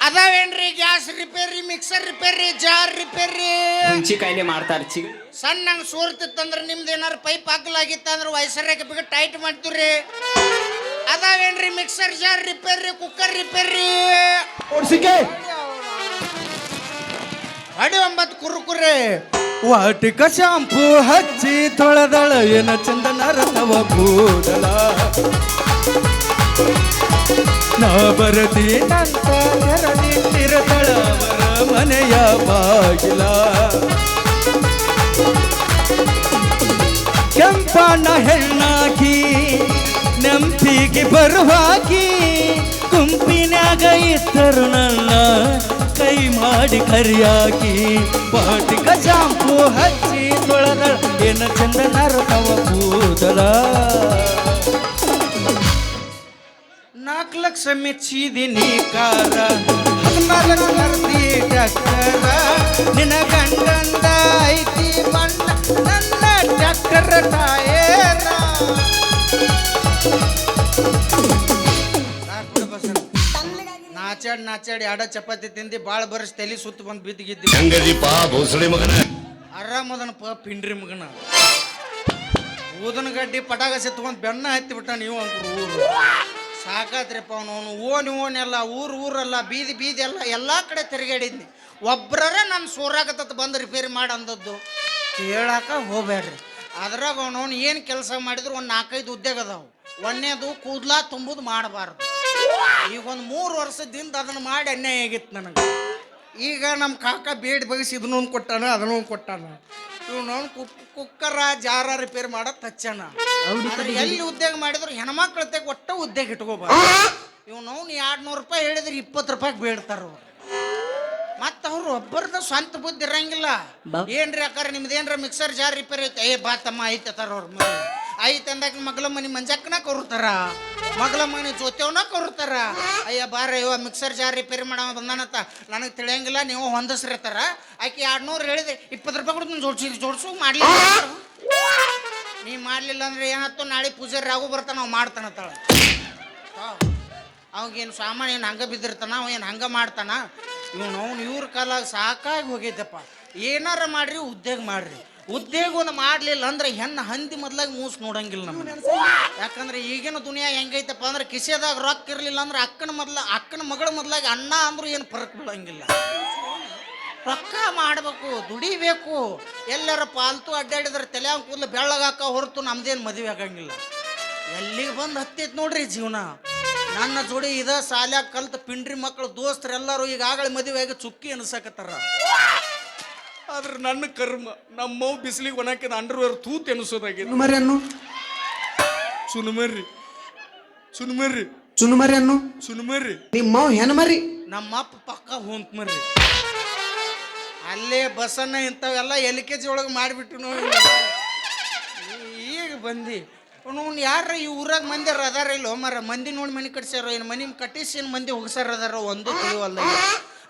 ಅದಾವೇನ್ರಿ gas repair, mixer repair, jar repair. ಹುಂಚಿಕಾಯಿಲೆ ಮಾಡ್ತಾರ ಚಿಗ ಸಣ್ಣಂಗ್ ಸೋರ್ತಿತ್ತಂದ್ರ ನಿಮ್ದು ಏನಾರು ಪೈಪ್ ಹಾಕಲಾಗಿತ್ತಂದ್ರ ವಯಸ್ಸರಾಗ ಬಿಗ ಟೈಟ್ ಮಾಡ್ತೀವ್ರಿ. ಅದಾವೇನ್ರಿ mixer, jar repair, cooker repair. ಅಡಿ 9 ಕುರುಕುರೆ ವಾಟಿಕ ಶಾಂಪೂ ಹಚ್ಚಿ ತೊಳೆದಳ ಏನ ಚಂದನ ರಥವ ಕೂದಲ ನಾ ಬರದಿ ನಂತ ತೆರದಿಟ್ಟಿರತಳ ಅವರ ಮನೆಯ ಬಾಗಿಲ. ಕೆಂಪಣ್ಣ ಹೆಣ್ಣಾಕಿ ನೆಂಪಿಗೆ ಬರುವಾಗಿ ಗುಂಪಿನಾಗ ಇದ್ದರು ನನ್ನ ಕೈ ಮಾಡಿ ಕರಿಯಾಕಿ. ವಾಟಿಕ ಶಾಂಪೂ ಹಚ್ಚಿ ತೊಳೆದಳ ಏನ ಚಂದನ ರಥವ ಕೂದಲ. 4 ಲಕ್ಷ ಮೆಚ್ಚಿದಿನಿ ಕಾರ, 14 ನರ್ದಿ ಟ್ಯಾಕ್ಟರ. ನಿನ್ನ ಗಂಡಂದ ಐತಿ ಬಣ್ಣ ನನ್ನ ಟ್ಯಾಕ್ಟರ್ ಟಯರ. ನಾಚಾಡಿ ಆಡ ಚಪಾತಿ ತಿಂದಿ ಬಾಳ ಬರಸ್ ತಲೆ ಸುತ್ತ ಬಂದು ಬಿದ್ದಿಗಿದ್ದಿ. ಆರಾಮದನಪ್ಪ ಪಿಂಡ್ರಿ ಮಗನ. ಊದನ ಗಡ್ಡಿ ಪಟಾಕ ಸೆತ್ಕೊಂಡ್ ಬೆನ್ನ ಹತ್ತಿ ಬಿಟ್ಟ ನೀವು ಅಂಕರು ಊರು. ಸಾಕಾತ್ರಿಪ್ಪ ಅವನು ಓನೆಲ್ಲ ಊರಲ್ಲ ಬೀದಿ ಎಲ್ಲ ಎಲ್ಲಾ ಕಡೆ ತಿರುಗಾಡಿದ್ನಿ. ಒಬ್ರರ ನನ್ನ ಸೋರಾಗತ್ತ ಬಂದು ರಿಪೇರಿ ಮಾಡಿ ಅಂದದ್ದು ಕೇಳಾಕ ಹೋಗ್ಬೇಡ್ರಿ. ಅದ್ರಾಗ ಅವನವನು ಏನು ಕೆಲಸ ಮಾಡಿದ್ರು ಒಂದು 4-5 ಉದ್ಯೋಗ ಅದಾವು. ಒಂದೇದು ಕೂದ್ಲಾ ತುಂಬುದು ಮಾಡಬಾರ್ದು. ಈಗ ಒಂದು 3 ವರ್ಷದಿಂದ ಅದನ್ನು ಮಾಡಿ ಅನ್ಯಾಯ ಆಗಿತ್ತು ನನಗೆ. ಈಗ ನಮ್ಮ ಕಾಕ ಬೇಡ ಬಗ್ಸಿ ಇದನ್ನೂ ಕೊಟ್ಟಾನ ಅದನ್ನೂ ಕೊಟ್ಟಾನ. ಇವನವನು ಕುಕ್ಕರ ಜಾರ ರಿಪೇರಿ ಮಾಡೋ ಹಚ್ಚಾನ. ಎಲ್ಲಿ ಉದ್ಯೋಗ ಮಾಡಿದ್ರು ಹೆಣ್ಮಕ್ಳ ತೆಗೆ ಒಟ್ಟ ಉದ್ಯೋಗ ಇಟ್ಕೋಬಾರ್ದು. ಇವನವ್ನು 200 ರೂಪಾಯಿ ಹೇಳಿದ್ರೆ 20 ರೂಪಾಯಿಗೆ ಬೇಡ್ತಾರ ಅವ್ರು. ಮತ್ತು ಅವ್ರು ಒಬ್ಬರದ ಸ್ವಂತ ಬುದ್ಧಿ ಇರಂಗಿಲ್ಲ. ಏನ್ರಿ ಅಕ್ಕಾರ ನಿಮ್ದು ಏನ್ರ ಮಿಕ್ಸರ್ ಜಾರ್ ರಿಪೇರಿ ಐತೆ, ಏ ಬಾ ತಮ್ಮ ಐತತಾರ ಅವ್ರ ಐತೆ ಅಂದಾಗ ಮಗಳ ಮನೆ ಮಂಜಕ್ಕನ ಕರುತ್ತಾರ, ಮಗಳ ಮನೆ ಜೊತೆವನ ಕರುತ್ತಾರ. ಅಯ್ಯ ಬಾರ ಇವ ಮಿಕ್ಸರ್ ಜಾರ್ ರಿಪೇರಿ ಮಾಡವ ಬಂದಾನತ್ತ ನನಗೆ ತಿಳಿಯಂಗಿಲ್ಲ, ನೀವು ಹೊಂದಿಸ್ರಿರ್ತಾರ. ಆಕೆ 200 ಹೇಳಿದ್ರೆ 20 ರೂಪಾಯಿ ಕೊಡ್ತೀನಿ ಜೋಡ್ಸು ಮಾಡ್ಲಿಲ್ಲ. ನೀ ಮಾಡ್ಲಿಲ್ಲ ಅಂದ್ರೆ ಏನಾಯ್ತು, ನಾಳೆ ಪೂಜಾರಿ ರಾಗು ಬರ್ತಾನ ಅವ್ ಮಾಡ್ತಾನತ್ತಾಳ. ಅವಾಗೇನು ಸಾಮಾನು ಏನು ಹಂಗೆ ಬಿದ್ದಿರ್ತಾನ, ಅವ ಏನು ಹಂಗೆ ಮಾಡ್ತಾನ. ಅವ್ನು ಇವ್ರ ಕಾಲಾಗ ಸಾಕಾಗಿ ಹೋಗೈತಪ್ಪ. ಏನಾರ ಮಾಡ್ರಿ ಉದ್ಯೋಗ ಮಾಡ್ರಿ. ಉದ್ಯೋಗ ಒಂದು ಮಾಡಲಿಲ್ಲ ಅಂದ್ರೆ ಹಂದಿ ಮೊದ್ಲಾಗ ಮೂಸ್ ನೋಡಂಗಿಲ್ಲ ನಮ್ಮನ್ನ. ಯಾಕಂದ್ರೆ ಈಗಿನ ದುನಿಯಾ ಹೆಂಗೈತಪ್ಪ ಅಂದ್ರೆ ಕಿಸೆದಾಗ ರೊಕ್ಕ ಇರಲಿಲ್ಲ ಅಂದ್ರೆ ಅಕ್ಕನ ಮಗಳ ಮೊದ್ಲಾಗ ಅಣ್ಣ ಅಂದ್ರೂ ಏನು ಫರಕ್ ಬೀಳಂಗಿಲ್ಲ. ರೊಕ್ಕ ಮಾಡಬೇಕು, ದುಡಿಬೇಕು. ಎಲ್ಲರ ಪಾಲ್ತು ಅಡ್ಡಾಡಿದ್ರೆ ತಲೆ ಕೂದಲು ಬೆಳ್ಳಗಾಕ ಹೊರತು ನಮ್ದೇನು ಮದುವೆ ಆಗಂಗಿಲ್ಲ. ಎಲ್ಲಿಗೆ ಬಂದು ಹತ್ತೈತೆ ನೋಡ್ರಿ ಜೀವನ. ನನ್ನ ಜೋಡಿ ಇದ ಸಾಲ್ಯಾಗ ಕಲ್ತು ಪಿಂಡ್ರಿ ಮಕ್ಕಳು ದೋಸ್ತರೆಲ್ಲರೂ ಈಗಾಗಲೇ ಮದುವೆ ಆಗಿ ಚುಕ್ಕಿ ಅನ್ಸಕತ್ತಾರ. ಆದ್ರೆ ನನ್ನ ಕರ್ಮ ನಮ್ಮವ್ ಬಿಸಿಲಿಗೆ ಒಣಕಿದ ಅಂಡರ್ವೇರ್ ತೂತ್ ಎನಿಸೋದಾಗಿದೆ. ಸುನುಮರ್ರಿ ನಿಮ್ಮವ್ ಹೆಣ್ಮರಿ, ನಮ್ಮಪ್ಪ ಪಕ್ಕ ಹೊಂತ ಮರ್ರಿ. ಅಲ್ಲೇ ಬಸನ್ನ ಇಂಥವೆಲ್ಲ LKG ಒಳಗೆ ಮಾಡಿಬಿಟ್ಟು ಈಗ ಬಂದು ಯಾರ ಈ ಊರಾಗ ಮಂದಿ ಅದಾರ ಇಲ್ಲೋ ಮರ. ಮಂದಿ ನೋಡಿ ಮನೆ ಕಟ್ಸ್ಯಾರೋ ಏನು ಮನೆ ಕಟ್ಟಿಸಿ ಏನು ಮಂದಿ ಹೋಗ್ಸಾರ ಅದಾರ ಒಂದು ತಿಳಿವಲ್ಲ.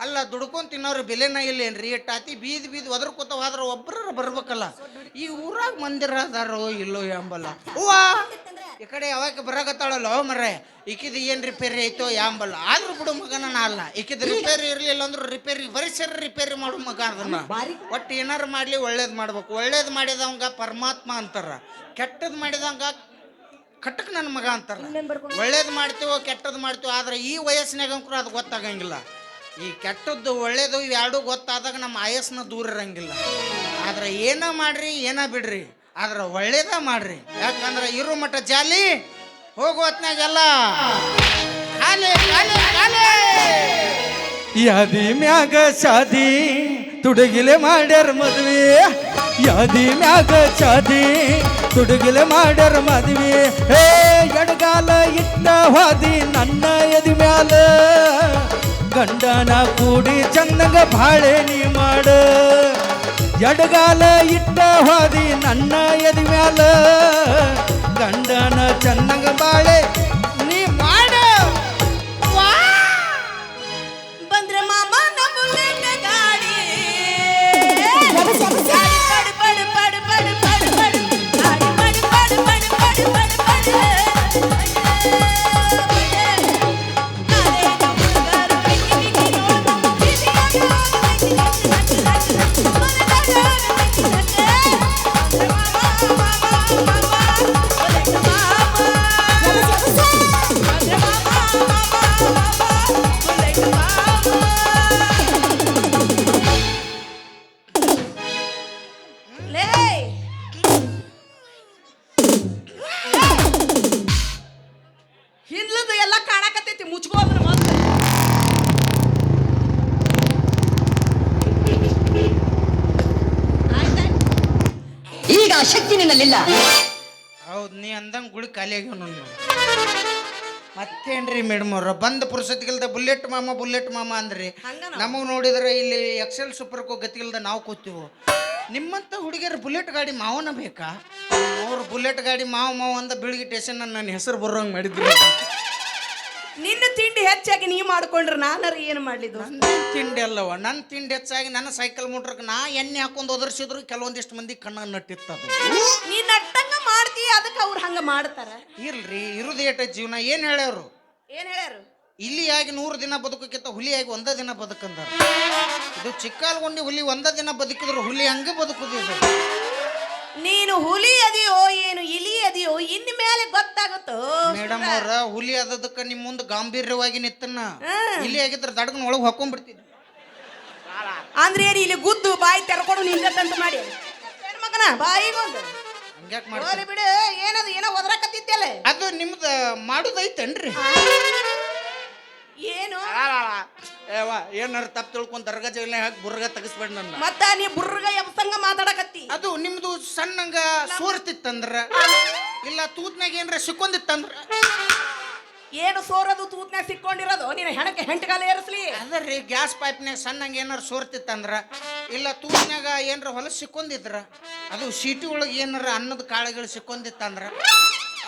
ಅಲ್ಲ ದುಡ್ಕೊಂಡ್ ತಿನ್ನೋರು ಬೆಲೆನ ಇಲ್ಲೇನ್ರಿ. ಟಾತಿ ಬೀದಿ ಒದರ್ಕೋತ ಹೋದ್ರ ಒಬ್ಬರ ಬರ್ಬೇಕಲ್ಲ. ಈ ಊರಾಗ ಮಂದಿರ ಅದಾರೋ ಇಲ್ಲೋ ಎಂಬಲ್ಲ. ಹೂವಾ ಈ ಕಡೆ ಯಾವಾಗ ಬರಾಕತ್ತಾಳಲ್ಲ ಮರ, ಈಕಿದ ಏನು ರಿಪೇರಿ ಐತೋ ಯಾಂಬಲ್ಲ. ಆದ್ರೂ ಬಿಡು ಮಗನ ಅಲ್ಲ, ಈಕಿದ ರಿಪೇರಿ ಇರಲಿಲ್ಲ ಅಂದ್ರೆ ರಿಪೇರಿ ಮಾಡೋ ಮಗ ಅದನ್ನ. ಒಟ್ಟು ಏನಾರು ಮಾಡಲಿ ಒಳ್ಳೇದು ಮಾಡ್ಬೇಕು. ಒಳ್ಳೇದು ಮಾಡಿದವಂಗ ಪರಮಾತ್ಮ ಅಂತಾರ, ಕೆಟ್ಟದ್ದು ಮಾಡಿದವಂಗ ಕಟ್ಟಕ್ ನನ್ನ ಮಗ ಅಂತಾರ. ಒಳ್ಳೇದು ಮಾಡ್ತೀವೋ ಕೆಟ್ಟದ್ದು ಮಾಡ್ತೀವೋ, ಆದ್ರೆ ಈ ವಯಸ್ಸಿನಾಗ ಅದು ಗೊತ್ತಾಗಂಗಿಲ್ಲ. ಈ ಕೆಟ್ಟದ್ದು ಒಳ್ಳೇದು ಇವೆರಡೂ ಗೊತ್ತಾದಾಗ ನಮ್ಮ ಆಯಸ್ಸನ್ನ ದೂರ ಇರಂಗಿಲ್ಲ. ಆದ್ರೆ ಏನ ಮಾಡ್ರಿ ಏನ ಬಿಡ್ರಿ, ಆದ್ರೆ ಒಳ್ಳೇದ ಮಾಡ್ರಿ. ಯಾಕಂದ್ರೆ ಇರೋ ಮಟ್ಟ ಜಾಲಿ, ಹೋಗೋ ಹೊತ್ನಾಗೆಲ್ಲ ಖಾಲಿ ಖಾಲಿ ಖಾಲಿ. ಯಾದಿ ಮ್ಯಾಗ ಶಾದಿ ತುಡುಗಿಲೆ ಮಾಡ್ಯಾರ ಮದ್ವೆ, ಯಾದಿ ಮ್ಯಾಗ ಶಾದಿ ತುಡುಗಿಲೆ ಮಾಡ್ಯಾರ ಮದ್ವೆ. ಹೇ ಎಡಗಾಲ ಇಟ್ಟ ಹಾದಿ ನನ್ನ ಎದಿ ಮ್ಯಾಲ, ಗಂಡನ ಕೂಡಿ ಚಂದಂಗ ಬಾಳೆ ನೀ ಮಾಡ. ಎಡಗಾಲ ಇಟ್ಟ ಹಾದಿ ನನ್ನ ಎದಿ ಮ್ಯಾಲ, ಗಂಡನ ಚಂದಂಗ ಬಾಳೆ ನೀ ಮಾಡ. ಬಂದ್ರೆ ಮಾಮನ ಬುಲೆಟ್ ಗಾಡಿ ಮುಚ್ಕೋದ್ರ ಮತ್ತೆ ಈಗ ಆ ಶಕ್ತಿ ನಿನ್ನಲ್ಲಿಲ್ಲ. ಹೌದು, ನೀ ಅಂದಂಗೆ ಗುಳಿ ಖಾಲಿ ಆಗ್ಯಾವ ನೀವು. ಮತ್ತೇನ್ರಿ ಮೇಡಮ್ ಅವ್ರ ಬಂದ ಪುರುಷತ್ಗಿಲ್ದ ಬುಲೆಟ್ ಮಾಮ ಅಂದ್ರಿ. ನಮಗೆ ನೋಡಿದ್ರೆ ಇಲ್ಲಿ ಎಕ್ಸೆಲ್ ಸೂಪರ್ಕೋ ಗತಿಗಿಲ್ದ ನಾವು ಕೂತೀವಿ. ನಿಮ್ಮಂತ ಹುಡುಗಿಯರು ಬುಲೆಟ್ ಗಾಡಿ ಮಾವನ ಬೇಕಾ? ಅವ್ರು ಬುಲೆಟ್ ಗಾಡಿ ಮಾವ ಅಂದ ಬೆಳಿಗ್ಗೆ ಸ್ಟೇಷನ್ ನನ್ನ ಹೆಸರು ಬರೋಂಗೆ ಮಾಡಿದ್ರು. ನಿನ್ನ ತಿಂಡಿ ಹೆಚ್ಚಾಗಿ ನೀ ಮಾಡ್ಕೊಂಡ್ರೆ ನಾನರ ಏನು ಮಾಡ್ಲಿದ್ದು? ನನ್ನ ತಿಂಡಿ ಅಲ್ಲವ, ನನ್ನ ತಿಂಡಿ ಹೆಚ್ಚಾಗಿ ನನ್ನ ಸೈಕಲ್ ಮೋಟ್ರಕ್ಕೆ ನಾ ಎಣ್ಣೆ ಹಾಕೊಂಡು ಒದರ್ಸಿದ್ರು ಕೆಲವೊಂದಿಷ್ಟು ಮಂದಿ ಕಣ್ಣ ನಟ್ಟಿತ್ತದು. ನೀ ನಟ್ಟಂಗ ಮಾಡ್ತೀಯ, ಅದಕ್ಕೆ ಅವ್ರು ಹಂಗ ಮಾಡ್ತಾರ. ಇಲ್ರಿ, ಇರುದು ಏಟ ಜೀವನ. ಏನು ಹೇಳ್ಯಾವ್ರು? ಏನ್ ಹೇಳ್ಯಾರು? ಇಲಿಯಾಗಿ 100 ದಿನ ಬದುಕಕ್ಕಿಂತ ಹುಲಿಯಾಗಿ 1 ದಿನ ಬದುಕಂದ. ಇದು ಚಿಕ್ಕಾಲ್ಗೊಂಡಿ ಹುಲಿ 1 ದಿನ ಬದುಕಿದ್ರು ಹುಲಿ ಹಂಗೆ ಬದುಕುದಿಲ್ಲ. ನೀನು ಹುಲಿ ಅದಿಯೋ ಏನು ಇಲಿ ಅದಿಯೋ ಇನ್ ಮೇಲೆ ಗೊತ್ತಾಗುತ್ತೋ. ಮೇಡಮ್ ಅವ್ರ ಹುಲಿ ಅದಕ್ಕೆ ನಿಮ್ ಮುಂದೆ ಗಾಂಭೀರ್ಯವಾಗಿ ನಿತ್ತನ್ನ, ಇಲಿ ಆಗಿದ್ರೆ ದಡಗನ ಒಳಗೆ ಹಾಕೊಂಡ್ಬಿಡ್ತಿದ್ವಿ. ಅಂದ್ರೆ ಏನು ಇಲ್ಲಿ ಗುದ್ದು ಬಾಯಿ ತೆರ್ಕೊಂಡು ನಿಂತಂತ ಮಾಡಿ ಮಗನ ಬಾಯಿಗೊಂದು ಹಂಗ್ಯಾಕ್ ಮಾಡ್ತೀರಿ ಬಿಡು. ಏನದು ಏನೋ ಒದರಕತ್ತಿದ್ದಲ್ಲ, ಅದು ನಿಮ್ದು ಮಾಡುದೈತೇನ್ರಿ? ಏನು ಏನಾರ ತಪ್ಪು ತಿಳ್ಕೊಂಡ್ ದರ್ಗಾ ಜೈಲ್ನಾಗ ಹಾಕಿ ಬುರ್ಗ ತೆಗಿಸ್ಬೇಡ ನನ್ನ. ಮತ್ತ ನೀ ಬುರ್ಗ ಎಬ್ಸಂಗ ಮಾತಾಡಕತ್ತಿ. ಅದು ನಿಮ್ದು ಸಣ್ಣಂಗ ಸೋರ್ತಿತ್ತಂದ್ರ, ಇಲ್ಲ ತೂತ್ನಾಗ ಏನ್ರ ಸಿಕ್ಕೊಂಡಿತ್ತಂದ್ರ. ಏನು ಸೋರದು ತೂತ್ನಾಗ ಸಿಕ್ಕೊಂಡಿರೋದು? ನೀನು ಹೆಣಕ್ಕೆ ಹೆಂಟಗಾಲ ಏರಿಸ್ಲಿ. ಅದರ್ರಿ ಗ್ಯಾಸ್ ಪೈಪ್ನಾಗ ಸಣ್ಣಂಗ ಏನಾರ ಸೋರ್ತಿತ್ತಂದ್ರ, ಇಲ್ಲ ತೂತ್ನಾಗ ಏನಾರ ಹೊಲಸು ಸಿಕ್ಕೊಂಡಿದ್ರ, ಅದು ಸೀಟಿ ಒಳಗೆ ಏನಾರ ಅನ್ನದ ಕಾಳುಗಳು ಸಿಕ್ಕೊಂಡಿತ್ತಂದ್ರ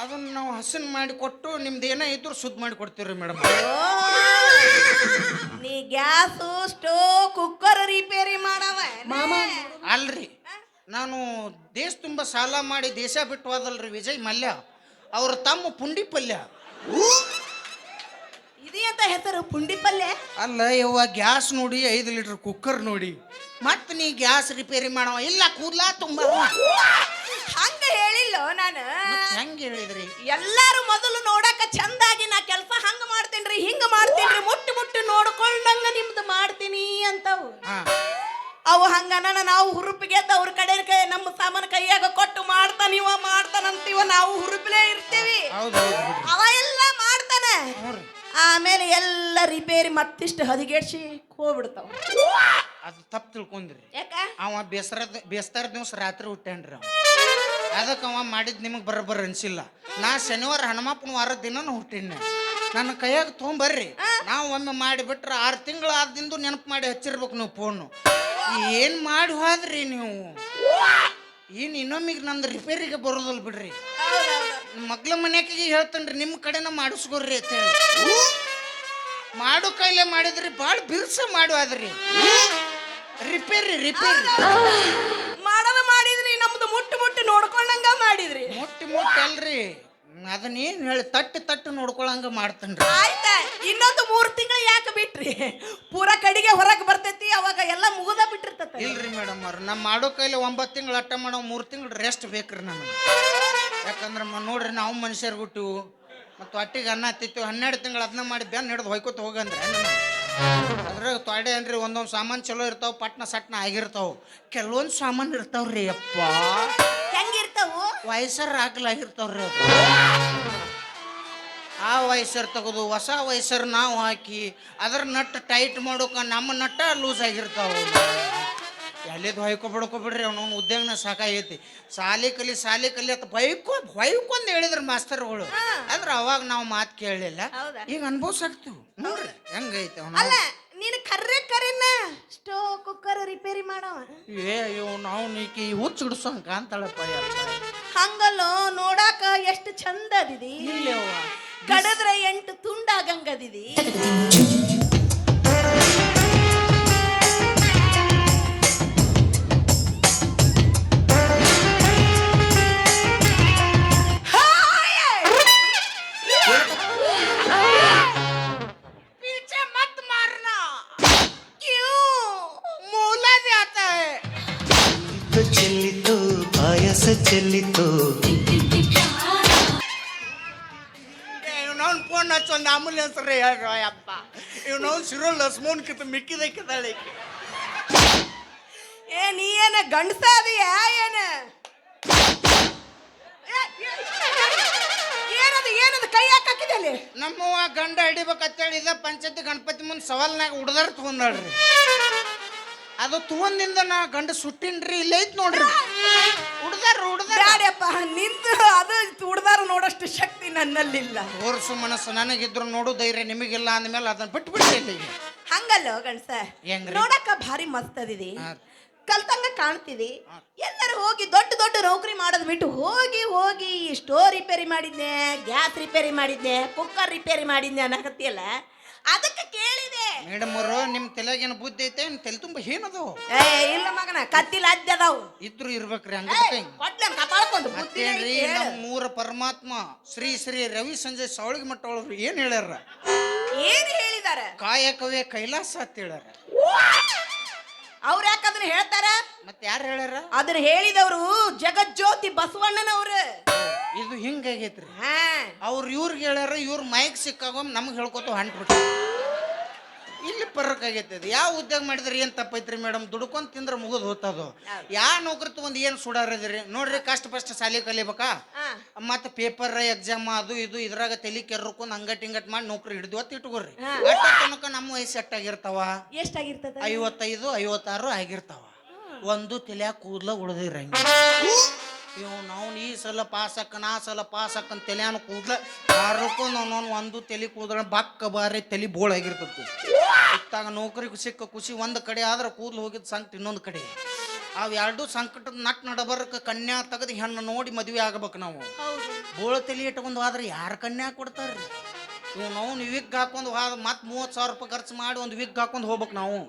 ಅದನ್ನ ನಾವು ಹಸನ್ ಮಾಡಿ ಕೊಟ್ಟು ನಿಮ್ದು ಏನೋ ಇದ್ರು ಸುದ್ದಿ ಮಾಡಿ ಕೊಡ್ತೀವ್ರಿ ಮೇಡಮ್. ನೀ ಗ್ಯಾಸು ಸ್ಟೋವ್ ಕುಕ್ಕರ್ ರಿಪೇರಿ ಮಾಡವ ಅಲ್ರಿ, ನಾನು ದೇಶ ತುಂಬ ಸಾಲ ಮಾಡಿ ದೇಶ ಬಿಟ್ಟು ಹೋದಲ್ರಿ ವಿಜಯ್ ಮಲ್ಯ, ಅವ್ರ ತಮ್ಮ ಪುಂಡಿ ಪಲ್ಯ. ಇದಂತ ಹೆಸರು ಪುಂಡಿ ಪಲ್ಯ? ಅಲ್ಲ ಯವ್ವ, ಗ್ಯಾಸ್ ನೋಡಿ 5 ಲೀಟರ್ ಕುಕ್ಕರ್ ನೋಡಿ ಮತ್ತೆ ನೀ ಗ್ಯಾಸ್ ರಿಪೇರಿ ಮಾಡವ. ಇಲ್ಲ ಕೂದ್ಲಾ ತುಂಬ ಹಂಗ ಹೇಳಿಲ್ಲ ನಾನು. ಹೆಂಗ ಹೇಳಿದ್ರಿ? ಎಲ್ಲಾರು ಮೊದಲು ನೋಡಕ ಚಂದಾಗಿ ನಾ ಕೆಲಸ ಹಂಗ ಮಾಡ್ತೇನ್ರಿ ಹಿಂಗ ಮಾಡ್ತೇನ್ರಿ ಮುಟ್ಟಿ ಮುಟ್ಟಿ ನೋಡ್ಕೊಂಡಂಗ ನಿಮ್ದು ಮಾಡ್ತೀನಿ ಅಂತವು. ಅವು ಹಂಗನ ನಾವು ಹುರುಪಿಗೆದ್ದ ಅವ್ರ ಕಡೆ ನಮ್ಮ ಸಾಮಾನು ಕೈಯಾಗ ಕೊಟ್ಟು ಮಾಡ್ತಾನಿವ ಮಾಡ್ತಾನಂತೀವ, ನಾವು ಹುರುಪಿಲೇ ಇರ್ತೀವಿ. ಅವ ಎಲ್ಲ ಮಾಡ್ತಾನೆ, ಆಮೇಲೆ ಎಲ್ಲ ರಿಪೇರಿ ಮತ್ತಿಷ್ಟು ಹದಿಗೆಡ್ಸಿ ಹೋಗ್ಬಿಡ್ತಾವ. ಅದು ತಪ್ಪು ತಿಳ್ಕೊಂಡ್ರಿ. ಯಾಕ? ಅವ ಬೇಸ್ತಾರ ದಿವಸ ರಾತ್ರಿ ಹುಟ್ಟ್ಯಾನ್ರಿ ಅವ. ಅದಕ್ಕೆ ಅವ ಮಾಡಿದ್ ನಿಮಗೆ ಬರೋಬ್ಬರ ಅನ್ಸಿಲ್ಲ. ನಾ ಶನಿವಾರ ಹನುಮಪ್ಪನ ವಾರದ ದಿನನೂ ಹುಟ್ಟಿನ. ನನ್ನ ಕೈಯಾಗ ತೊಗೊಂಬರ್ರಿ, ನಾವು ಒಮ್ಮೆ ಮಾಡಿಬಿಟ್ರೆ 6 ತಿಂಗಳು ಆದಿಂದ ನೆನಪು ಮಾಡಿ ಹಚ್ಚಿರ್ಬೇಕು ನೀವು ಫೋನು. ಏನು ಮಾಡಿ ಹೋದ್ರಿ ನೀವು? ಏನು ಇನ್ನೊಮ್ಮಿಗೆ ನಂದು ರಿಪೇರಿಗೆ ಬರೋದಲ್ಲ ಬಿಡ್ರಿ. ಮಗ್ಳ ಮನ್ಯಾಕಿಗೆ ಹೇಳ್ತೇನ್ರಿ, ನಿಮ್ಮ ಕಡೆನ ಮಾಡಿಸ್ಕೊಡ್ರಿ ಅಂತ ಹೇಳಿ. ಮಾಡು ಕೈಲೇ ಮಾಡಿದ್ರಿ, ಭಾಳ ಬಿರ್ಸ ಮಾಡುವಾದ್ರಿ ರಿಪೇರಿ. ಮಾಡೋದು ಮಾಡಿದ್ರಿ, ನಮ್ದು ಮುಟ್ಟಿ ಮುಟ್ಟಿ ನೋಡ್ಕೊಂಡಂಗ ಮಾಡಿದ್ರಿ. ಮುಟ್ಟಿ ಅಲ್ರಿ, ಅದನ್ನೇನು ಹೇಳಿ ತಟ್ಟು ನೋಡ್ಕೊಳಂಗ ಮಾಡ್ತೇನ್ರಿ. ಆಯ್ತಾ, ಇನ್ನೊಂದು 3 ತಿಂಗಳು ಯಾಕೆ ಬಿಟ್ರಿ? ಪೂರಾ ಕಡಿಗೆ ಹೊರಗೆ ಬರ್ತೈತಿ, ಅವಾಗ ಎಲ್ಲ ಮುಗಿದ ಬಿಟ್ಟಿರ್ತೈತಿ. ಇಲ್ರಿ ಮೇಡಮ್ ಅವ್ರ, ನಮ್ಮ ಮಾಡೋ ಕೈಲಿ 9 ತಿಂಗಳು ಅಟ್ಟ ಮಾಡೋ 3 ತಿಂಗಳು ರೆಸ್ಟ್ ಬೇಕ್ರಿ ನಮಗೆ. ಯಾಕಂದ್ರೆ ನೋಡ್ರಿ, ನಾವು ಮನುಷ್ಯರು ಹುಟ್ಟಿವು ಮತ್ತು ಹೊಟ್ಟಿಗೆ ಅನ್ನ ಹತ್ತಿತ್ತು. 12 ತಿಂಗಳು ಅದನ್ನ ಮಾಡಿ ಬೆನ್ನು ಹಿಡಿದು ಹೊಯ್ಕೋತ ಹೋಗಂದ್ರೆ ಅದ್ರಾಗ ತೊಡೆ ಏನ್ರಿ ಒಂದೊಂದು ಸಾಮಾನು ಚಲೋ ಇರ್ತಾವ, ಪಟ್ನ ಸಟ್ನ ಆಗಿರ್ತಾವ. ಕೆಲವೊಂದು ಸಾಮಾನು ಇರ್ತಾವ್ರಿ ಅಪ್ಪ, ಹೆಂಗಿರ್ತಾವು? ವಯಸ್ಸರ ಹಾಕಲಾಗಿರ್ತಾವ್ರಿ. ಅದು ಆ ವಯಸ್ಸರು ತೆಗೆದು ಹೊಸ ವಯಸ್ಸರು ನಾವು ಹಾಕಿ ಅದ್ರ ನಟ್ ಟೈಟ್ ಮಾಡೋಕೆ ನಮ್ಮ ನಟ್ಟ ಲೂಸ್ ಆಗಿರ್ತಾವ. ಎಲ್ಲಿದ್ದು ಹೊಯ್ಕೊಬಿಡ್ಕೊಬಿಡ್ರಿ, ಅವನವನು ಉದ್ಯೋಗನ ಸಾಕಾಗೈತಿ. ಸಾಲಿ ಕಲಿ ಅಂತ ಹೊಯ್ಕೊಂಡ್ ಹೇಳಿದ್ರು ಮಾಸ್ತರ್ಗಳು. ಆದ್ರೆ ಅವಾಗ ನಾವು ಮಾತು ಕೇಳಲಿಲ್ಲ, ಈಗ ಅನುಭವಿಸಾಕ್ತಿವಿ. ನೋಡ್ರಿ ಹೆಂಗೈತೆ ಅವನು. ಅಲ್ಲ, ನೀನು ಕರೆನ ಸ್ಟೋವ್ ಕುಕ್ಕರ್ ರಿಪೇರಿ ಮಾಡವ. ನಾವು ನೀಕಿ ಹುಚ್ಚು ಹಿಡ್ಸೋಂಕ ಅಂತಾಳಪ್ಪ. ಹಂಗಲ್ಲೋ, ನೋಡಾಕ ಎಷ್ಟು ಚಂದ ಅದಿದಿ, ಕಡದ್ರೆ 8 ತುಂಡಾಗಂಗದಿದಿ. ಚೆಲ್ಲಿತು ಇವನವ್ನು ಫೋನ್ ಹಚ್ಚೊಂದು ಆಂಬುಲೆನ್ಸ್ ರೀ ಹೇಳ್ರ ಅಪ್ಪ. ಇವನವ್ನು ಸಿರೋಲ್ ಲಸ್ಮೋನ್ ಕಿತ್ತ ಮಿಕ್ಕಿದಕ್ಕಿದ್ದಾಳೆ. ನೀ ಏನ ಗಂಡಸ ಅದೀಯ ಏನ? ಏನದು ಕೈ ಹಾಕಿದೆ ಇಲ್ಲಿ ನಮ್ಮವ್ವ ಗಂಡ ಹಿಡಿಬೇಕಂತೇಳಿ ಇದ ಪಂಚಾಯತಿ ಗಣಪತಿ ಮುಂದೆ ಸವಾಲ್ನಾಗ ಹುಡ್ದಾರ ತಗೊಂಡಾಳ್ರಿ ಅದು ತಗೊಂದಿಂದ ನಾ ಗಂಡ ಸುಟ್ಟಿನ್ರಿ ಇಲ್ಲ ಐತ್ ನೋಡ್ರಿ ಹುಡ್ದಾರ ಬ್ಯಾಡಪ್ಪ ನಿಂತು ಅದು ಹುಡ್ದಾರ ನೋಡೋಷ್ಟು ಶಕ್ತಿ ನನ್ನಲ್ಲಿಲ್ಲ. ತೋರ್ಸು ಮನಸ್ಸು ನನಗಿದ್ರು ನೋಡು ಧೈರ್ಯ ನಿಮಗಿಲ್ಲ ಅಂದ್ಮೇಲೆ ಅದನ್ನ ಬಿಟ್ಟು ಬಿಡ್ರಿ ಇಲ್ಲಿಗೆ. ಹಂಗಲ್ಲ ಗಣಸ ಹೆಂಗ್ರಿ? ನೋಡಕ್ಕ ಭಾರಿ ಮಸ್ತ್ ಅದಿದಿ, ಹಾ. ಕಲ್ತಂಗ ಕಾಣ್ತಿದಿ. ಎಲ್ಲರೂ ಹೋಗಿ ದೊಡ್ಡ ದೊಡ್ಡ ನೌಕರಿ ಮಾಡೋದ್ ಬಿಟ್ಟು ಹೋಗಿ ಹೋಗಿ ಸ್ಟೋರ್ ರಿಪೇರಿ ಮಾಡಿದ್ನೆ, ಗ್ಯಾಸ್ ರಿಪೇರಿ ಮಾಡಿದ್ನೆ, ಕುಕ್ಕರ್ ರಿಪೇರಿ ಮಾಡಿದ್ನೆ ಅನ್ನಕತ್ತಿಯಲ್ಲ, ಅದಕ್ಕೆ ಕೇಳಿದೆ. ಮೇಡಮ್ ಅವರು ನಿಮ್ ತಲೆಗೇನು ಬುದ್ಧಿ ಐತೆ ತಲೆ ತುಂಬ ಏನದು? ಏ ಇಲ್ಲ ಮಗನ, ಕತ್ತಿಲ ಅದ್ದ ಅದಾವು ಇದ್ರು ಇರ್ಬೇಕ್ರಿ ಹಂಗ. ಕೊಟ್ಲ ಕಪಾಳ್ಕೊಂಡು ಬುದ್ಧಿ ಮತ್ತೇನ್ರಿ ನಮ್ಮ ಮೂರ ಪರಮಾತ್ಮ ಶ್ರೀ ಶ್ರೀ ರವಿ ಸಂಜಯ್ ಸಾವಳಿಗೆ ಮಠ ಒಳಗ್ರು ಏನ್ ಹೇಳ್ಯಾರ? ಏನ್ ಹೇಳಿದಾರ? ಕಾಯಕವೇ ಕೈಲಾಸ ಅಂತ ಹೇಳ್ಯಾರ. ಅವ್ರ ಯಾಕೆ ಅದನ್ನ ಹೇಳ್ತಾರ? ಮತ್ತೆ ಯಾರು ಹೇಳ್ಯಾರ? ಅದನ್ನ ಹೇಳಿದವರು ಜಗಜ್ಯೋತಿ ಬಸವಣ್ಣನವ್ರು. ಇದು ಹಿಂಗಾಗೈತ್ರಿ. ಹಾ, ಅವ್ರು ಇವ್ರಿಗೆ ಹೇಳ್ಯಾರ, ಇವ್ರ ಮೈಕ್ ಸಿಕ್ಕಾಗ ನಮ್ಗೆ ಹೇಳ್ಕೊತ ಹೊಂಟ್ಬಿಟ್ಟು ಇಲ್ಲಿ ಪರಕ್ ಆಗೈತೆ. ಅದು ಯಾವ ಉದ್ಯೋಗ ಮಾಡಿದ್ರಿ ಏನ್ ತಪ್ಪೈತ್ರಿ ಮೇಡಮ್? ದುಡ್ಕೊಂಡ್ ತಿಂದ್ರೆ ಮುಗಿದ್ ಹೋತದು. ಯಾವ ನೌಕರಿ ತಗೊಂಡ್ ಏನ್ ಸುಡಾರದ್ರಿ ನೋಡ್ರಿ. ಕಷ್ಟ ಸಾಲಿ ಕಲಿಬೇಕಾ, ಮತ್ತೆ ಪೇಪರ್ ಎಕ್ಸಾಮ್ ಅದು ಇದು ಇದ್ರಾಗ ತಲಿ ಕೆರ್ಕೊಂಡ್ ಅಂಗಟ್ ಇಂಗಟ್ ಮಾಡಿ ನೌಕರಿ ಹಿಡಿದು ಅಂತ ಇಟ್ಕೋರಿ. ತನಕ ನಮ್ಮ ವಯಸ್ಸು ಎಷ್ಟಾಗಿರ್ತಾವ? ಎಷ್ಟಾಗಿರ್ತದ? 55 56 ಆಗಿರ್ತಾವ. ಒಂದು ತಲೆಯಾಗ ಕೂದ್ಲ ಉಳ್ದಿರಂಗ ಇವ್ ನಾವು ಈ ಸಲ ಪಾಸಕ್ಕನ ಆ ಸಲ ಪಾಸಕ್ಕಂತ ತಲೆಯಾನ ಕೂದ್ಲ ಹಾರ್ಕೊಂಡು ಅವನವನು ಒಂದು ತಲೆ ಕೂದಲ ಬಕ್ಕ ಬಾರಿ ತಲೆ ಬೋಳ್ ಆಗಿರ್ತತಿ. ಇತ್ತಾಗ ನೌಕರಿ ಸಿಕ್ಕ ಖುಷಿ ಒಂದು ಕಡೆ ಆದ್ರೆ ಕೂದಲು ಹೋಗಿದ್ ಸಂಕಟ ಇನ್ನೊಂದು ಕಡೆ. ಅವು ಎರಡು ಸಂಕಟದ ನಟ್ ನಡಬರ್ಕ ಕನ್ಯಾ ತೆಗೆದು ಹೆಣ್ಣು ನೋಡಿ ಮದುವೆ ಆಗ್ಬೇಕು ನಾವು. ಬೋಳ ತಲೆ ಇಟ್ಕೊಂಡು ಹೋದ್ರೆ ಯಾರು ಕನ್ಯಾ ಕೊಡ್ತಾರ್ರಿ? ಇವ್ ನಾವು ವಿಗ್ ಹಾಕೊಂಡು ಹೋದ ಮತ್ತೆ 30,000 ರೂಪಾಯಿ ಖರ್ಚು ಮಾಡಿ ಒಂದು ವಿಗ್ ಹಾಕೊಂಡು ಹೋಗ್ಬೇಕು ನಾವು.